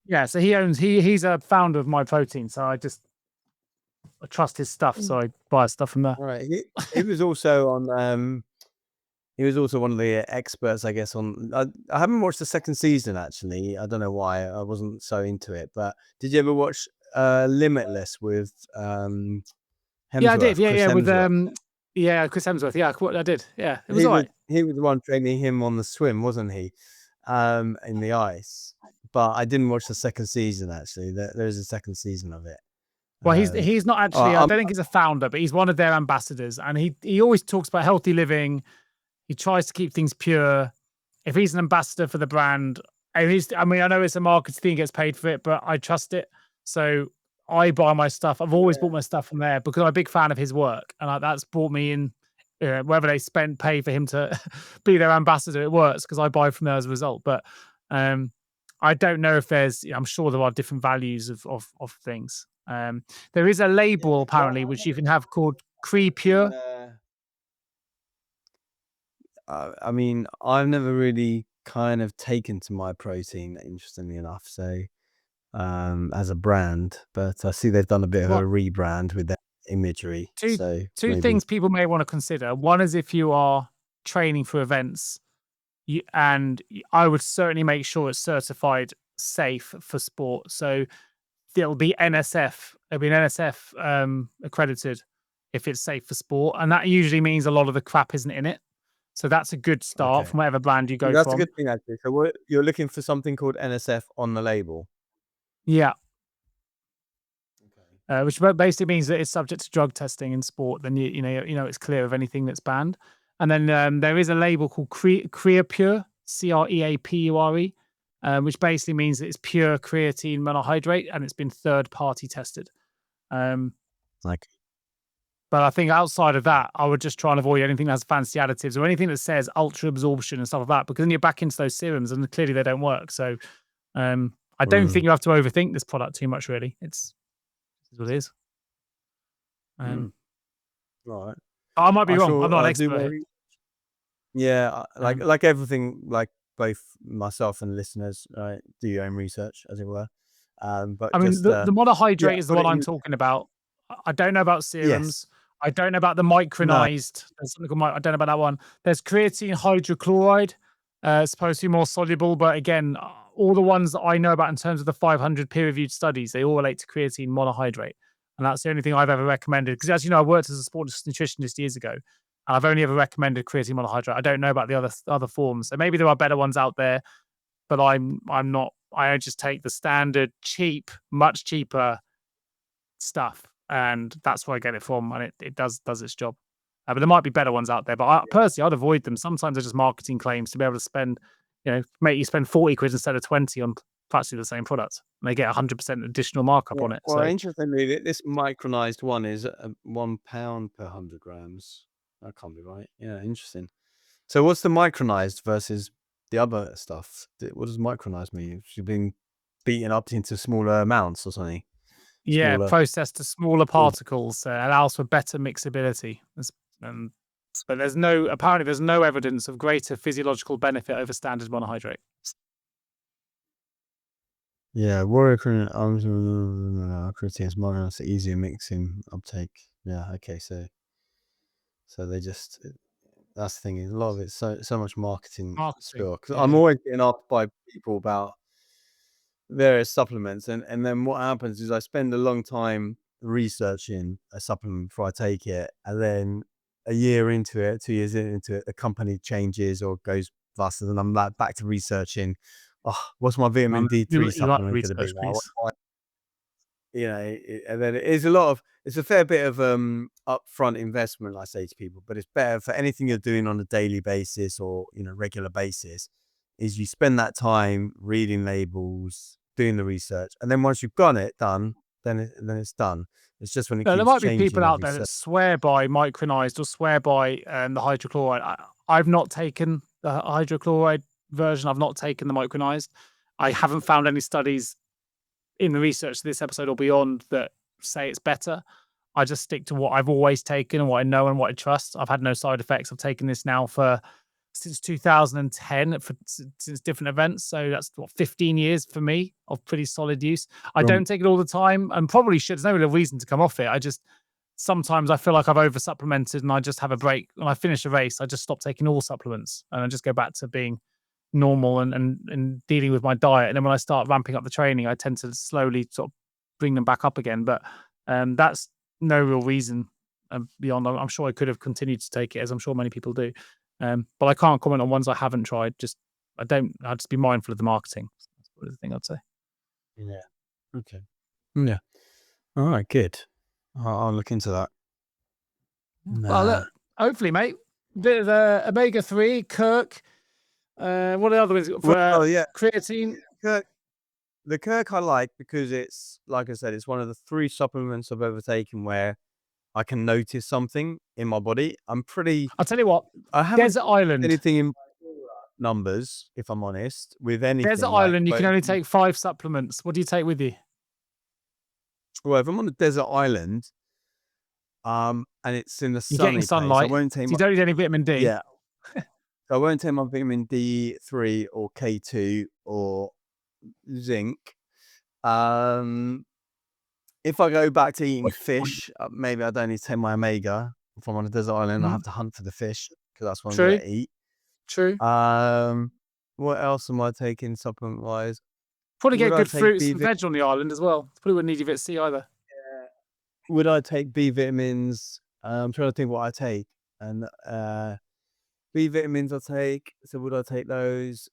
Yeah, so he's a founder of My Protein, so I trust his stuff, so I buy stuff from there. Right. He was also on he was also one of the experts, I guess, on I haven't watched the second season actually. I don't know why, I wasn't so into it. But did you ever watch Limitless with Hemsworth? Yeah, I did. Chris Yeah, with Hemsworth? Chris Hemsworth. Yeah, I did. Yeah, it was alright. He was the one training him on the swim, wasn't he? In the ice. But I didn't watch the second season actually. There is a second season of it. Well, he's not actually. I don't think he's a founder, but he's one of their ambassadors, and he always talks about healthy living. He tries to keep things pure. If he's an ambassador for the brand, I mean, I know it's a marketing thing, gets paid for it, but I trust it. So I buy my stuff. I've always bought my stuff from there because I'm a big fan of his work, and that's brought me in. Whether they pay for him to be their ambassador, it works because I buy from there as a result. But I don't know if there's. I'm sure there are different values of things. There is a label apparently which you can have called Pure. I mean, I've never really kind of taken to My Protein, interestingly enough. So, as a brand, but I see they've done a bit of a rebrand with their imagery. Two things people may want to consider. One is if you are training for events, and I would certainly make sure it's certified safe for sport. So it'll be NSF. It'll be an NSF accredited if it's safe for sport, and that usually means a lot of the crap isn't in it. So that's a good start from whatever brand you go from. That's a good thing actually. So you're looking for something called NSF on the label. Yeah. Which basically means that it's subject to drug testing in sport. Then you know it's clear of anything that's banned. And then there is a label called Creapure, CREAPURE, which basically means that it's pure creatine monohydrate and it's been third-party tested. Like, But I think outside of that, I would just try and avoid anything that has fancy additives or anything that says ultra absorption and stuff like that, because then you're back into those serums and clearly they don't work. So I don't think you have to overthink this product too much, really. It's what it is. right. I might be wrong. shall I'm not an do expert more. here. Yeah, like everything, like both myself and listeners, do your own research, as it were. But I mean, just the monohydrate is the put one it I'm in. talking about. I don't know about serums. Yes. I don't know about the No. micronized. There's something called I don't know about that one. There's creatine hydrochloride. It's supposed to be more soluble, but again, all the ones that I know about in terms of the 500 peer-reviewed studies, they all relate to creatine monohydrate, and that's the only thing I've ever recommended. Because as you know, I worked as a sports nutritionist years ago, and I've only ever recommended creatine monohydrate. I don't know about the other forms. So maybe there are better ones out there, but I'm not. I just take the standard, cheap, much cheaper stuff, and that's where I get it from, and it does its job. But there might be better ones out there, but personally, I'd avoid them. Sometimes they're just marketing claims to be able to spend, make you spend 40 quid instead of 20 on practically the same product, and they get 100% additional markup Yeah. on it. Well, So interestingly, this micronized one is £1 per 100 grams. That can't be right. Yeah, interesting. So, what's the micronized versus the other stuff? What does micronized mean? You've been beaten up into smaller amounts or something? yeah, Smaller. processed to smaller particles allows for better mixability. Um, but apparently there's no evidence of greater physiological benefit over standard monohydrate. Yeah, warrior creatine is micronized, easier mixing uptake. Yeah, okay, so they just that's the thing. A lot of it's so much marketing spill. Because I'm always getting asked by people about various supplements, and then what happens is I spend a long time researching a supplement before I take it, and then a year into it, 2 years into it, the company changes or goes bust, and then I'm back to researching. Oh, what's my vitamin D3 You like supplement going to be research, now? please. And then it's a fair bit of upfront investment, I say to people, but it's better for anything you're doing on a daily basis or regular basis, is you spend that time reading labels, doing the research, and then once you've got it done, then it's done. It's just when it No, there keeps might be people changing out every there that swear by micronized or swear by the hydrochloride. I've not taken the hydrochloride version. I've not taken the micronized. I haven't found any studies in the research of this episode or beyond that say it's better. I just stick to what I've always taken and what I know and what I trust. I've had no side effects. I've taken this now since 2010 since different events. So that's 15 years for me of pretty solid use. I don't take it all the time and probably should. There's no real reason to come off it. Sometimes I feel like I've over supplemented and I just have a break. When I finish a race, I just stop taking all supplements and I just go back to being normal and dealing with my diet. And then when I start ramping up the training, I tend to slowly sort of bring them back up again. But that's no real reason beyond. I'm sure I could have continued to take it, as I'm sure many people do. But I can't comment on ones I haven't tried. I'll just be mindful of the marketing. That's probably the thing I'd say. Yeah. Okay. Yeah. All right. Good. I'll look into that. Well, look, hopefully, mate. Bit of omega-3, Kirk. What are the other ones for yeah, creatine? the Kirk I like because it's, like I said, it's one of the 3 supplements I've ever taken where I can notice something in my body. I'll tell you what. I haven't Desert Island. anything in numbers, if I'm honest, with anything. Desert Island, you can only take 5 supplements. What do you take with you? Well, if I'm on a desert island, and it's in the You're getting sunny sunlight. place, I won't take So you don't need any vitamin D. Yeah. So I won't take my vitamin D3 or K2 or zinc. If I go back to eating fish, maybe I don't need to take my omega. If I'm on a desert island, I have to hunt for the fish because that's what I'm going to eat. True. What else am I taking supplement wise? Probably get good fruits and veg on the island as well. Probably wouldn't need your vitamin C either. Would I take B vitamins? I'm trying to think what I take. And B vitamins I take. So would I take those?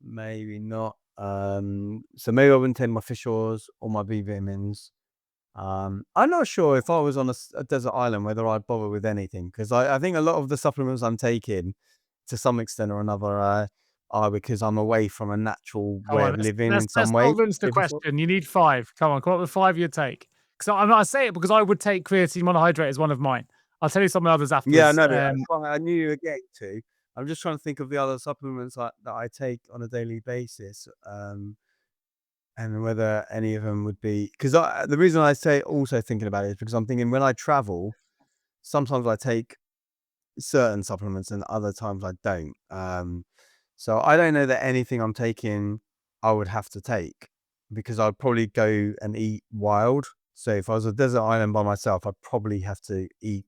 Maybe not. So maybe I wouldn't take my fish oils or my B vitamins. I'm not sure if I was on a desert island whether I'd bother with anything, because I think a lot of the supplements I'm taking, to some extent or another, because I'm away from a natural Come way on, of living in let's some way, not rinse the shape or form. question. You need 5. Come on, come up with 5 you'd take. 'Cause I say it because I would take creatine monohydrate as one of mine. I'll tell you some others Yeah, afterwards. no, that's fine. I knew you were getting to. I'm just trying to think of the other supplements that I take on a daily basis, and whether any of them would be because the reason I say also thinking about it is because I'm thinking when I travel, sometimes I take certain supplements and other times I don't. So I don't know that anything I'm taking I would have to take because I'd probably go and eat wild. So if I was a desert island by myself, I'd probably have to eat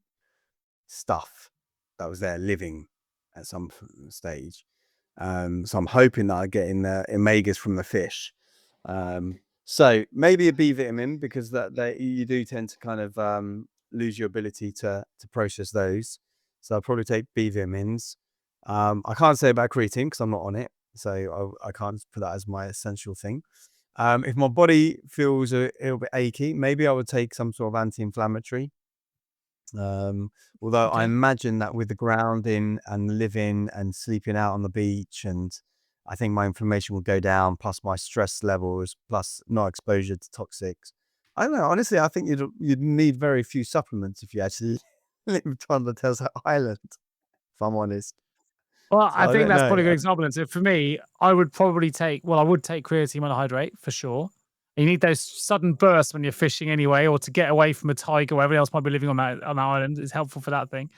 stuff that was there living at some stage. So I'm hoping that I get in the omegas from the fish. So maybe a B vitamin because that you do tend to kind of lose your ability to process those. So I'll probably take B vitamins. I can't say about creatine because I'm not on it, so I can't put that as my essential thing. If my body feels a little bit achy, maybe I would take some sort of anti-inflammatory. Although I Okay. imagine that with the grounding and living and sleeping out on the beach, and I think my inflammation will go down, plus my stress levels, plus not exposure to toxics. I don't know. Honestly, I think you'd need very few supplements if you actually lived on the desert island. If I'm honest, Well, so I I think don't that's know. probably a good example. And so for me, I would probably take I would take creatine monohydrate for sure. You need those sudden bursts when you're fishing anyway, or to get away from a tiger or whatever else might be living on that island. Is helpful for that thing.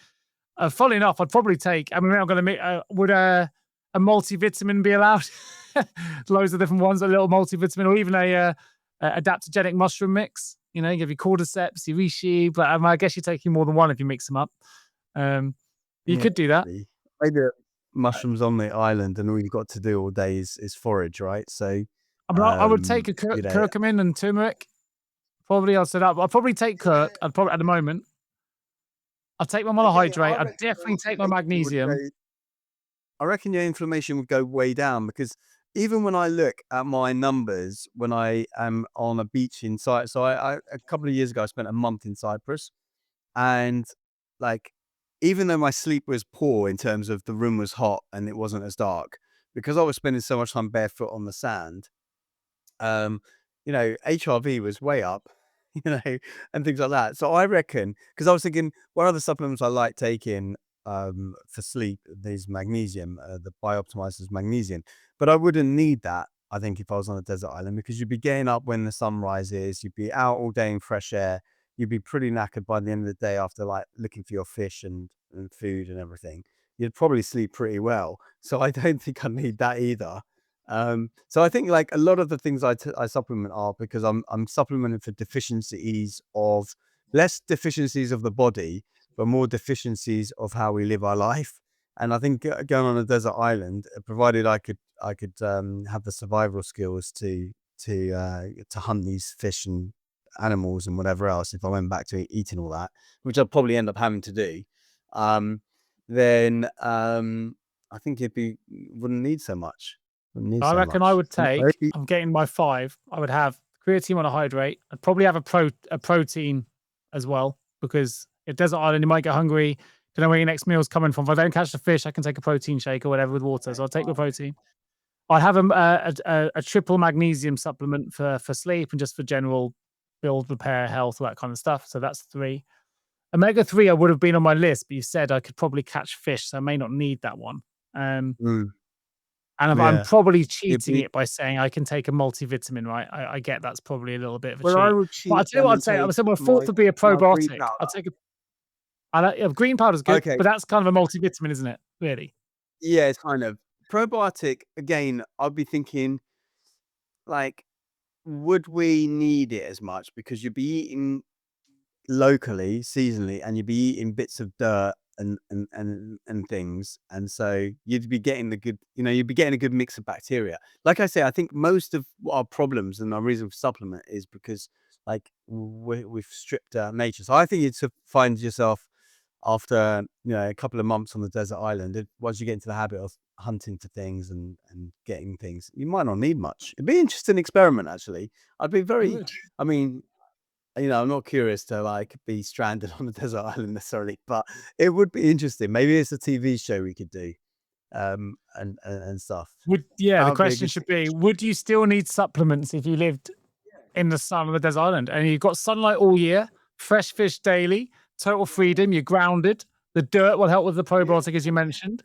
Funnily enough, I'd probably take. I mean, I'm going to make. Would a multivitamin be allowed? Loads of different ones, a little multivitamin, or even a adaptogenic mushroom mix. You know, you give your cordyceps, your reishi, but I guess you're taking more than one if you mix them up. Um, you Yeah, could do that. maybe mushrooms on the island, and all you've got to do all day is forage, right? So, I mean, I would take a you know, curcumin and turmeric. Probably, I'll set up. I'll probably take Kirk. I'd probably at the moment. I'll take my again, I monohydrate. I'd reckon definitely take my magnesium. I reckon your inflammation would go way down because even when I look at my numbers when I am on a beach in Cyprus, so I a couple of years ago I spent a month in Cyprus, and like even though my sleep was poor in terms of the room was hot and it wasn't as dark, because I was spending so much time barefoot on the sand, um, HRV was way up, and things like that. So I reckon, because I was thinking, what other supplements I like taking for sleep? There's magnesium, the Bioptimizer's magnesium, but I wouldn't need that. I think if I was on a desert island, because you'd be getting up when the sun rises, you'd be out all day in fresh air, you'd be pretty knackered by the end of the day after like looking for your fish and food and everything. You'd probably sleep pretty well. So I don't think I need that either. So I think like a lot of the things I supplement are because I'm supplementing for deficiencies of less deficiencies of the body, but more deficiencies of how we live our life. And I think going on a desert island, provided I could have the survival skills to hunt these fish and animals and whatever else, if I went back to eating all that, which I'd probably end up having to do, um, then I think wouldn't need so much. Wouldn't need I so reckon I much. would take. Maybe I'm getting my 5. I would have creatine monohydrate. I'd probably have a protein as well because if desert island, you might get hungry. Don't know where your next meal's coming from. If I don't catch the fish, I can take a protein shake or whatever with water. So I'll take the protein. I'd have a triple magnesium supplement for sleep and just for general build, repair, health, all that kind of stuff. So that's 3. Omega 3 I would have been on my list, but you said I could probably catch fish, so I may not need that one. mm, And I'm yeah. probably It'd cheating be it by saying I can take a multivitamin, right? I get that's probably a little bit of a well, I cheat. would But I'll cheat tell you then what and I'd say. I would take say my my 4th would be a my green probiotic. powder. I'll take a green powder's good, Okay. but that's kind of a multivitamin, isn't it? Really? Yeah, it's kind of probiotic again, I'd be thinking like, would we need it as much? Because you'd be eating locally, seasonally, and you'd be eating bits of dirt and things, and so you'd be getting you'd be getting a good mix of bacteria. Like I say, I think most of our problems and our reason for supplement is because like we've stripped out nature. So I think you'd find yourself after a couple of months on the desert island, once you get into the habit of hunting for things and getting things, you might not need much. It'd be an interesting experiment, actually. I'd be It very, would. I mean, I'm not curious to like be stranded on a desert island necessarily, but it would be interesting. Maybe it's a TV show we could do. and stuff. The That would be a question good should thing. be, would you still need supplements if you lived in the sun on a desert island and you've got sunlight all year, fresh fish daily, total freedom, you're grounded, the dirt will help with the Yeah, probiotic, as you mentioned.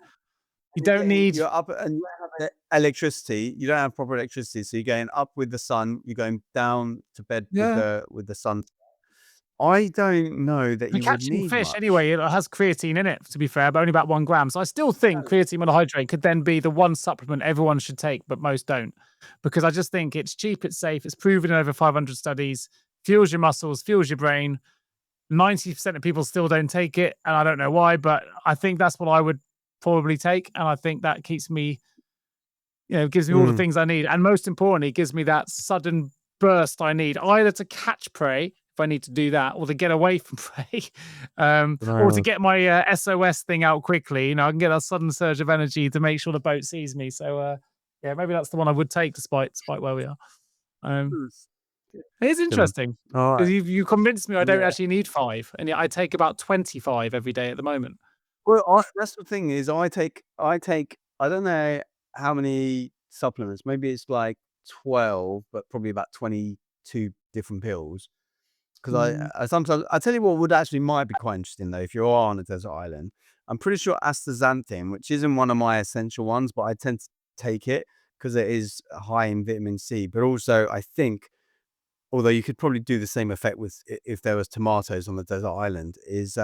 You you're don't getting need you're up and you don't have electricity. You don't have proper electricity, so you're going up with the sun. You're going down to bed yeah. with the sun. I don't know that You're you would catching need fish much. anyway. It has creatine in it, to be fair, but only about 1 gram. So I still think creatine monohydrate could then be the one supplement everyone should take, but most don't. Because I just think it's cheap, it's safe, it's proven in over 500 studies, fuels your muscles, fuels your brain. 90% of people still don't take it, and I don't know why, but I think that's what I would probably take. And I think that keeps me, gives me all the Mm. things I need. And most importantly, it gives me that sudden burst I need, either to catch prey if I need to do that, or to get away from prey, or to No. get my SOS thing out quickly. I can get a sudden surge of energy to make sure the boat sees me. So, yeah, maybe that's the one I would take, despite where we are. Um, it is Excellent. interesting All because right. you convinced me I don't Yeah. actually need five, and yet I take about 25 every day at the moment. Well, that's the thing is I take I don't know how many supplements. Maybe it's like 12, but probably about 22 different pills. Because Mm. I sometimes I tell you what would actually might be quite interesting though, if you are on a desert island. I'm pretty sure astaxanthin, which isn't one of my essential ones, but I tend to take it because it is high in vitamin C. But also, I think, although you could probably do the same effect with if there was tomatoes on the desert island, is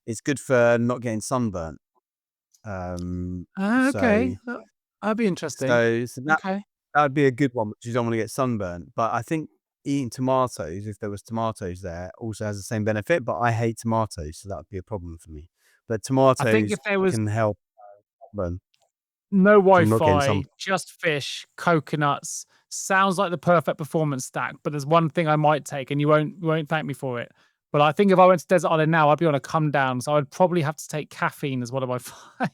it's good for not getting sunburnt. Um, Ah, so okay, that'd be interesting. so Okay. that would be a good one, but you don't want to get sunburnt. But I think eating tomatoes, if there was tomatoes there, also has the same benefit. But I hate tomatoes, so that would be a problem for me. But I think tomatoes if there was can help burn no from not getting Wi-Fi, sun. just fish, coconuts, sounds like the perfect performance stack, but there's one thing I might take, and you won't thank me for it. But I think if I went to Desert Island now, I'd be on a come down, so I'd probably have to take caffeine as one of my 5.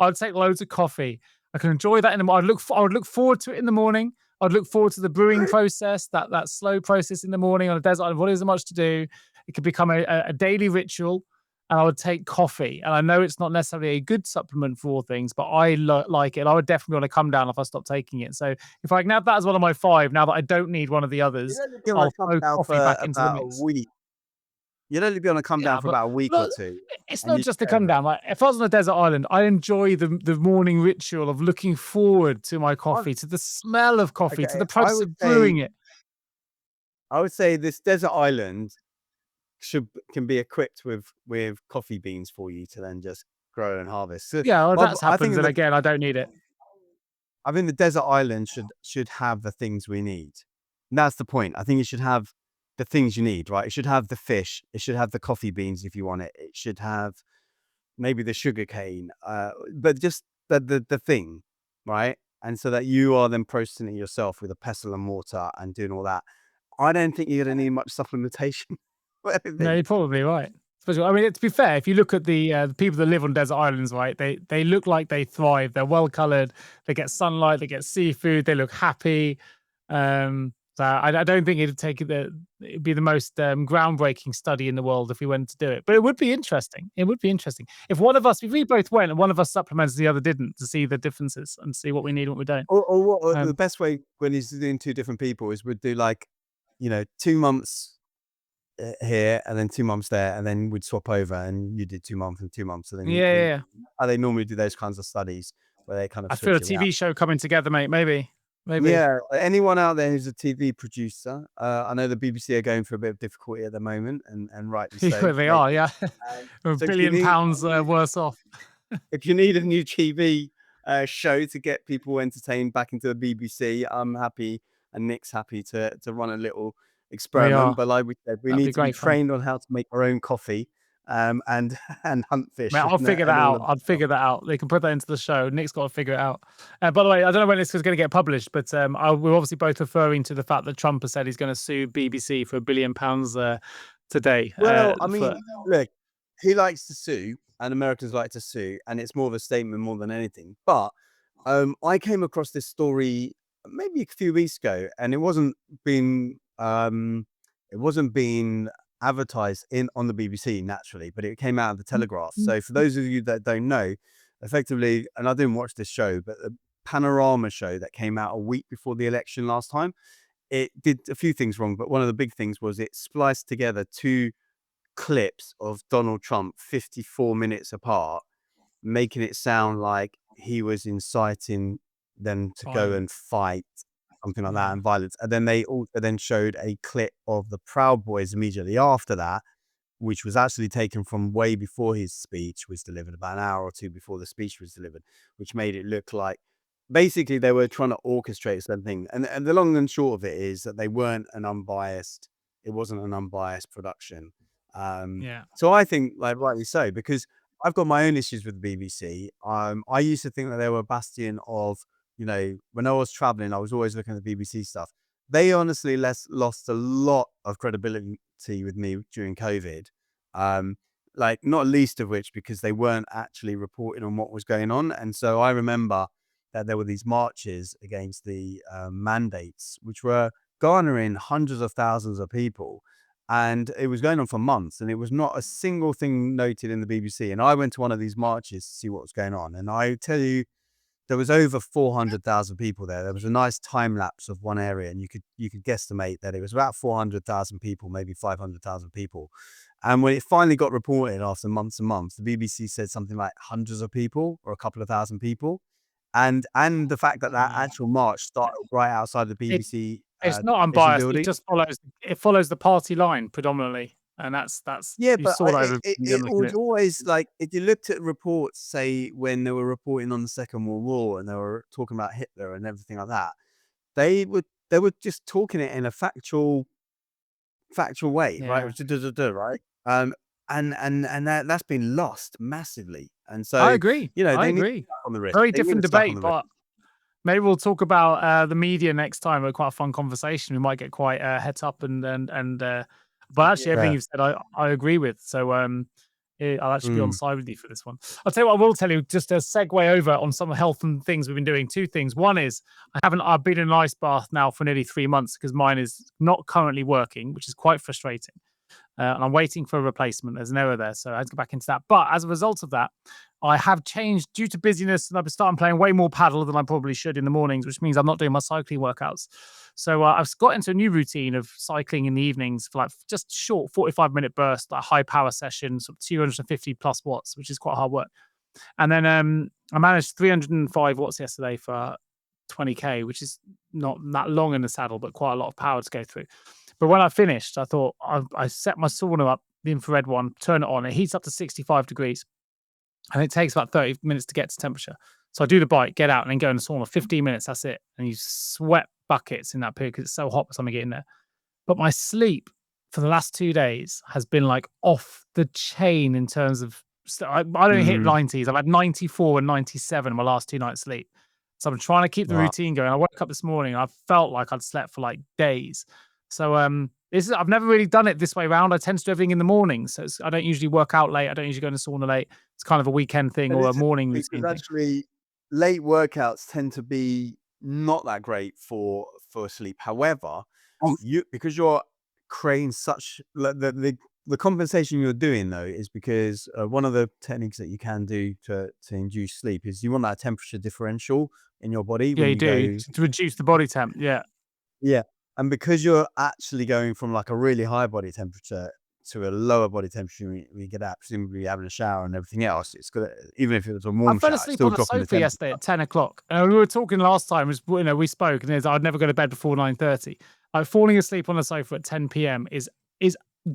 I'd take loads of coffee. I can enjoy that in the morning. I would look forward to it in the morning. I'd look forward to the brewing process, that slow process in the morning on a desert island. What is there much to do? It could become a daily ritual, and I would take coffee. And I know it's not necessarily a good supplement for all things, but I like it. I would definitely want to come down if I stopped taking it. So if I can have that as one of my 5, now that I don't need one of the You'd others, only be on a I'll come throw down coffee for back into the about a mix. week. You'd only be on a come down Yeah, for but about a week or look, two, it's and not you just the get come over it. down. Like if I was on a desert island, I enjoy the morning ritual of looking forward to my I, coffee, to the smell of coffee, to okay, the process of brewing it. I would say this desert island can be equipped with coffee beans for you to then just grow and harvest. So, Yeah, well, but that's I happens, think and that again, I don't need it. I think the desert island should have the things we need. And that's the point. I think it should have the things you need, right? It should have the fish. It should have the coffee beans if you want it. It should have maybe the sugar cane, but just the thing, right? And so that you are then processing it yourself with a pestle and mortar and doing all that. I don't think you're gonna need much supplementation for No, anything. you're probably right. Especially, I mean, to be fair, if you look at the people that live on desert islands, right, they look like they thrive. They're well colored. They get sunlight. They get seafood. They look happy. So I don't think it'd be the most groundbreaking study in the world if we went to do it. But it would be interesting. It would be interesting if we both went and one of us supplements, the other didn't, to see the differences and see what we need and what we don't. Or the Um, best way when he's doing two different people is we'd do like, 2 months here and then 2 months there, and then we'd swap over, and you did 2 months and 2 months, and then yeah, yeah, yeah. how they normally do those kinds of studies where they kind of I feel a switch it out. TV show coming together, mate. Maybe. Yeah, anyone out there who's a TV producer, I know the BBC are going through a bit of difficulty at the moment, and rightly so, Yeah, they are. maybe. Yeah, a So if you billion need pounds worse off. if you need a new TV show to get people entertained back into the BBC, I'm happy and Nick's happy to run a little We experiment. are. But like we said, we That'd be need to be great fun. trained on how to make our own coffee, and and hunt Mate, fish I'll figure that and all out. of I'll that stuff. figure that out. They can put that into the show. Nick's got to figure it out. By the way, I don't know when this is going to get published, but we're obviously both referring to the fact that Trump has said he's going to sue BBC for £1 billion today. Well, I mean, look, he likes to sue, and Americans like to sue, and it's more of a statement more than anything. But I came across this story maybe a few weeks ago, and it wasn't being advertised in on the BBC naturally, but it came out of the Telegraph. So for those of you that don't know, effectively, and I didn't watch this show, but the Panorama show that came out a week before the election last time, it did a few things wrong, but one of the big things was it spliced together two clips of Donald Trump 54 minutes apart, making it sound like he was inciting them to go and Violence. fight, something like that, Yeah. and violence. And then they also then showed a clip of the Proud Boys immediately after that, which was actually taken from way before his speech was delivered, about an hour or two before the speech was delivered, which made it look like basically they were trying to orchestrate something. And the long and short of it is that they weren't an unbiased, it wasn't an unbiased production. Yeah. So I think, like, rightly so, because I've got my own issues with the BBC. I used to think that they were a bastion of, when I was traveling, I was always looking at the BBC stuff. They honestly lost a lot of credibility with me during COVID. Um, like, not least of which because they weren't actually reporting on what was going on. And so I remember that there were these marches against the mandates, which were garnering hundreds of thousands of people. And it was going on for months, and it was not a single thing noted in the BBC. And I went to one of these marches to see what was going on. And I tell you, there was over 400,000 people there. There was a nice time lapse of one area, and you could guesstimate that it was about 400,000 people, maybe 500,000 people. And when it finally got reported after months and months, the BBC said something like hundreds of people or a couple of thousand people. And the fact that that Yeah. actual march started right outside the It BBC it's not station unbiased. It building. just follows the party line predominantly, and that's Yeah, you but saw that over it was always like, if you looked at reports, say when they were reporting on the Second World War and they were talking about Hitler and everything like that, they were just talking it in a factual way, right? It Yeah. was right? And that's been lost massively. And I so, agree. I they need to agree. slap on the wrist. Very They need different to slap on debate, the wrist. but maybe we'll talk about the media next time. Quite a fun conversation. We might get quite het up but actually everything Yeah. you've said, I agree with. So I'll actually be on Mm. side with you for this one. I'll tell you what I will tell you, just to segue over on some health and things we've been doing. Two things. One is I've been in an ice bath now for nearly 3 months because mine is not currently working, which is quite frustrating. And I'm waiting for a replacement. There's an error there, so I had to go back into that. But as a result of that, I have changed due to busyness, and I've been starting playing way more paddle than I probably should in the mornings, which means I'm not doing my cycling workouts. So I've got into a new routine of cycling in the evenings for like just short 45-minute bursts, like high power sessions, sort of 250 plus watts, which is quite hard work. And then I managed 305 watts yesterday for 20K, which is not that long in the saddle, but quite a lot of power to go through. But when I finished, I thought I set my sauna up, the infrared one, turn it on. It heats up to 65 degrees, and it takes about 30 minutes to get to temperature. So I do the bike, get out, and then go in the sauna. 15 minutes, that's it. And you sweat buckets in that period because it's so hot by the time I get in there. But my sleep for the last 2 days has been like off the chain in terms of. I don't hit Mm. 90s. I've had 94 and 97 in my last 2 nights sleep. So I'm trying to keep the Wow. routine going. I woke up this morning and I felt like I'd slept for like days. So I've never really done it this way around. I tend to do everything in the morning. So I don't usually work out late. I don't usually go in the sauna late. It's kind of a weekend thing And or a it's morning because routine thing. actually late workouts tend to be not that great for sleep. However, because you're creating such the compensation you're doing though is because one of the techniques that you can do to induce sleep is you want that temperature differential in your body Yeah, when you you do go. to reduce the body temp. Yeah. Yeah. And because you're actually going from like a really high body temperature to a lower body temperature when you get out, presumably having a shower and everything else, it's gonna, even if it was a I warm fell shower, it's asleep still on the dropping the sofa temperature. yesterday at 10 o'clock. We were talking last time, we spoke, and I'd never go to bed before 9:30. Like falling asleep on the sofa at 10 p.m. is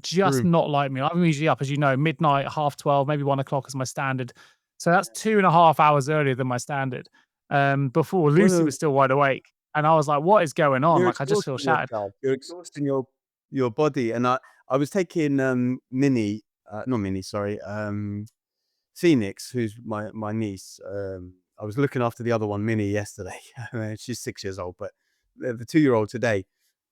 just True. not like me. I'm usually up, as you know, midnight, 12:30, maybe 1 o'clock is my standard. So that's 2.5 hours earlier than my standard. Before Lucy Well, was still wide awake, and I was like, "What is going on?" you're Like I just feel exhausting shattered. yourself. You're exhausting your body. And I was taking Minnie, not Minnie, sorry, Phoenix, who's my niece. I was looking after the other one, Minnie, yesterday. I mean, she's 6 years old, but the 2-year-old today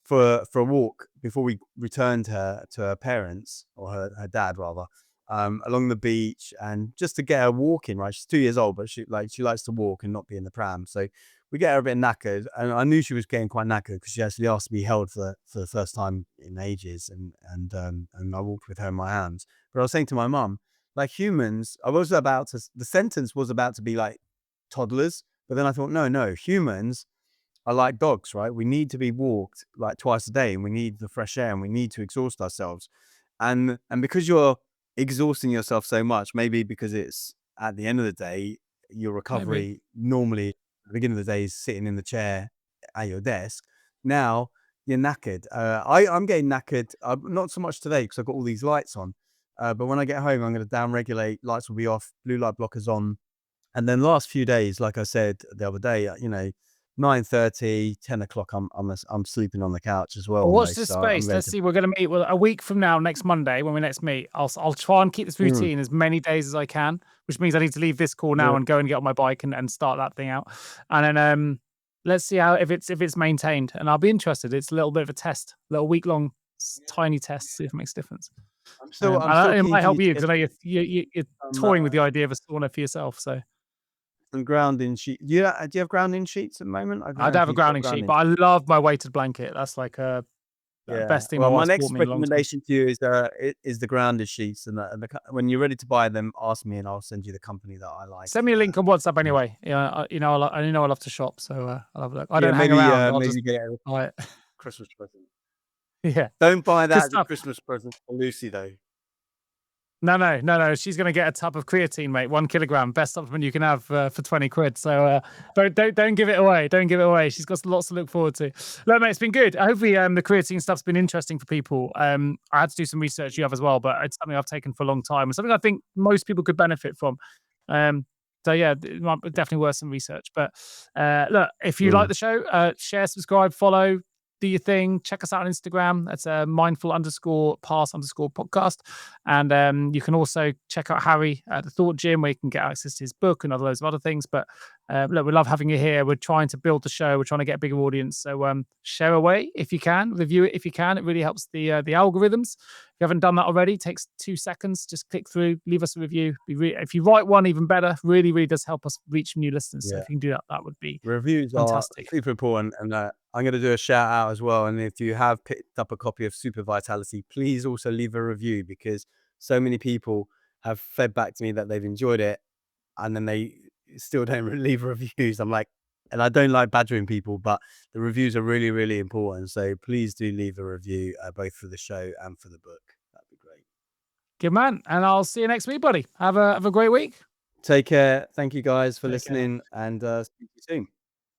for a walk before we returned her to her parents, or her dad rather, along the beach, and just to get her walking. Right, she's 2 years old, but she likes to walk and not be in the pram. So we get her a bit knackered, and I knew she was getting quite knackered because she actually asked to be held for the first time in ages, and I walked with her in my hands. But I was saying to my mum, like humans, the sentence was about to be like toddlers, but then I thought, no, humans are like dogs, right? We need to be walked like twice a day, and we need the fresh air, and we need to exhaust ourselves. And because you're exhausting yourself so much, maybe because it's at the end of the day, your Maybe. recovery normally at the beginning of the day is sitting in the chair at your desk. Now you're knackered. I'm getting knackered, not so much today because I've got all these lights on. But when I get home, I'm going to down regulate. Lights will be off, blue light blockers on, and then last few days, like I said the other day, 9:30, 10 o'clock, I'm sleeping on the couch as well Well, watch almost. this So I'm space. ready Let's to. see. We're going to meet a week from now, next Monday, when we next meet. I'll try and keep this Mm, routine as many days as I can, which means I need to leave this call now yeah, and go and get on my bike and start that thing out. And then let's see how if it's maintained. And I'll be interested. It's a little bit of a test, a little week long tiny test, see if it makes a difference. I'm still It keen might for you help to you get because I know you're some, toying with the idea of a sauna for yourself. So some grounding sheet. Yeah, do you have grounding sheets at the moment? I don't I know don't if have a you've got grounding sheet, grounding. but I love my weighted blanket. That's like Yeah. best thing my Well, my wife's bought next me in a long time. recommendation to you is the grounded sheets, and when you're ready to buy them, ask me, and I'll send you the company that I like. Send me a link on WhatsApp Yeah, anyway. Yeah, I love to shop, so I'll have a look. I yeah, don't hang around. I'll just maybe get a buy it. Christmas present. Yeah, Don't buy good that as a stuff. Christmas present for Lucy, though. No. She's gonna get a tub of creatine, mate. 1 kilogram, best supplement you can have for 20 quid. So don't give it away. Don't give it away. She's got lots to look forward to. Look, mate, it's been good. Hopefully, the creatine stuff's been interesting for people. I had to do some research. You have as well, but it's something I've taken for a long time and something I think most people could benefit from. So yeah, it might definitely worth some research. But look, if you like Mm. the show, share, subscribe, follow, do your thing. Check us out on Instagram. That's mindful_pass_podcast. And you can also check out Harry at the Thought Gym, where you can get access to his book and loads of other things. But look, we love having you here. We're trying to build the show. We're trying to get a bigger audience. So share away if you can, review it if you can. It really helps the algorithms. If you haven't done that already, it takes 2 seconds. Just click through, leave us a review. If you write one, even better. Really, really does help us reach new listeners. So Yeah. if you can do that, that would be Reviews are fantastic. super important, and I'm going to do a shout out as well. And if you have picked up a copy of Super Vitality, please also leave a review, because so many people have fed back to me that they've enjoyed it, and then they still don't leave reviews. I'm like, and I don't like badgering people, but the reviews are really, really important. So please do leave a review, both for the show and for the book. That'd be great. Good man. And I'll see you next week, buddy. Have a great week. Take care. Thank you guys for Take care. listening, and speak to you soon.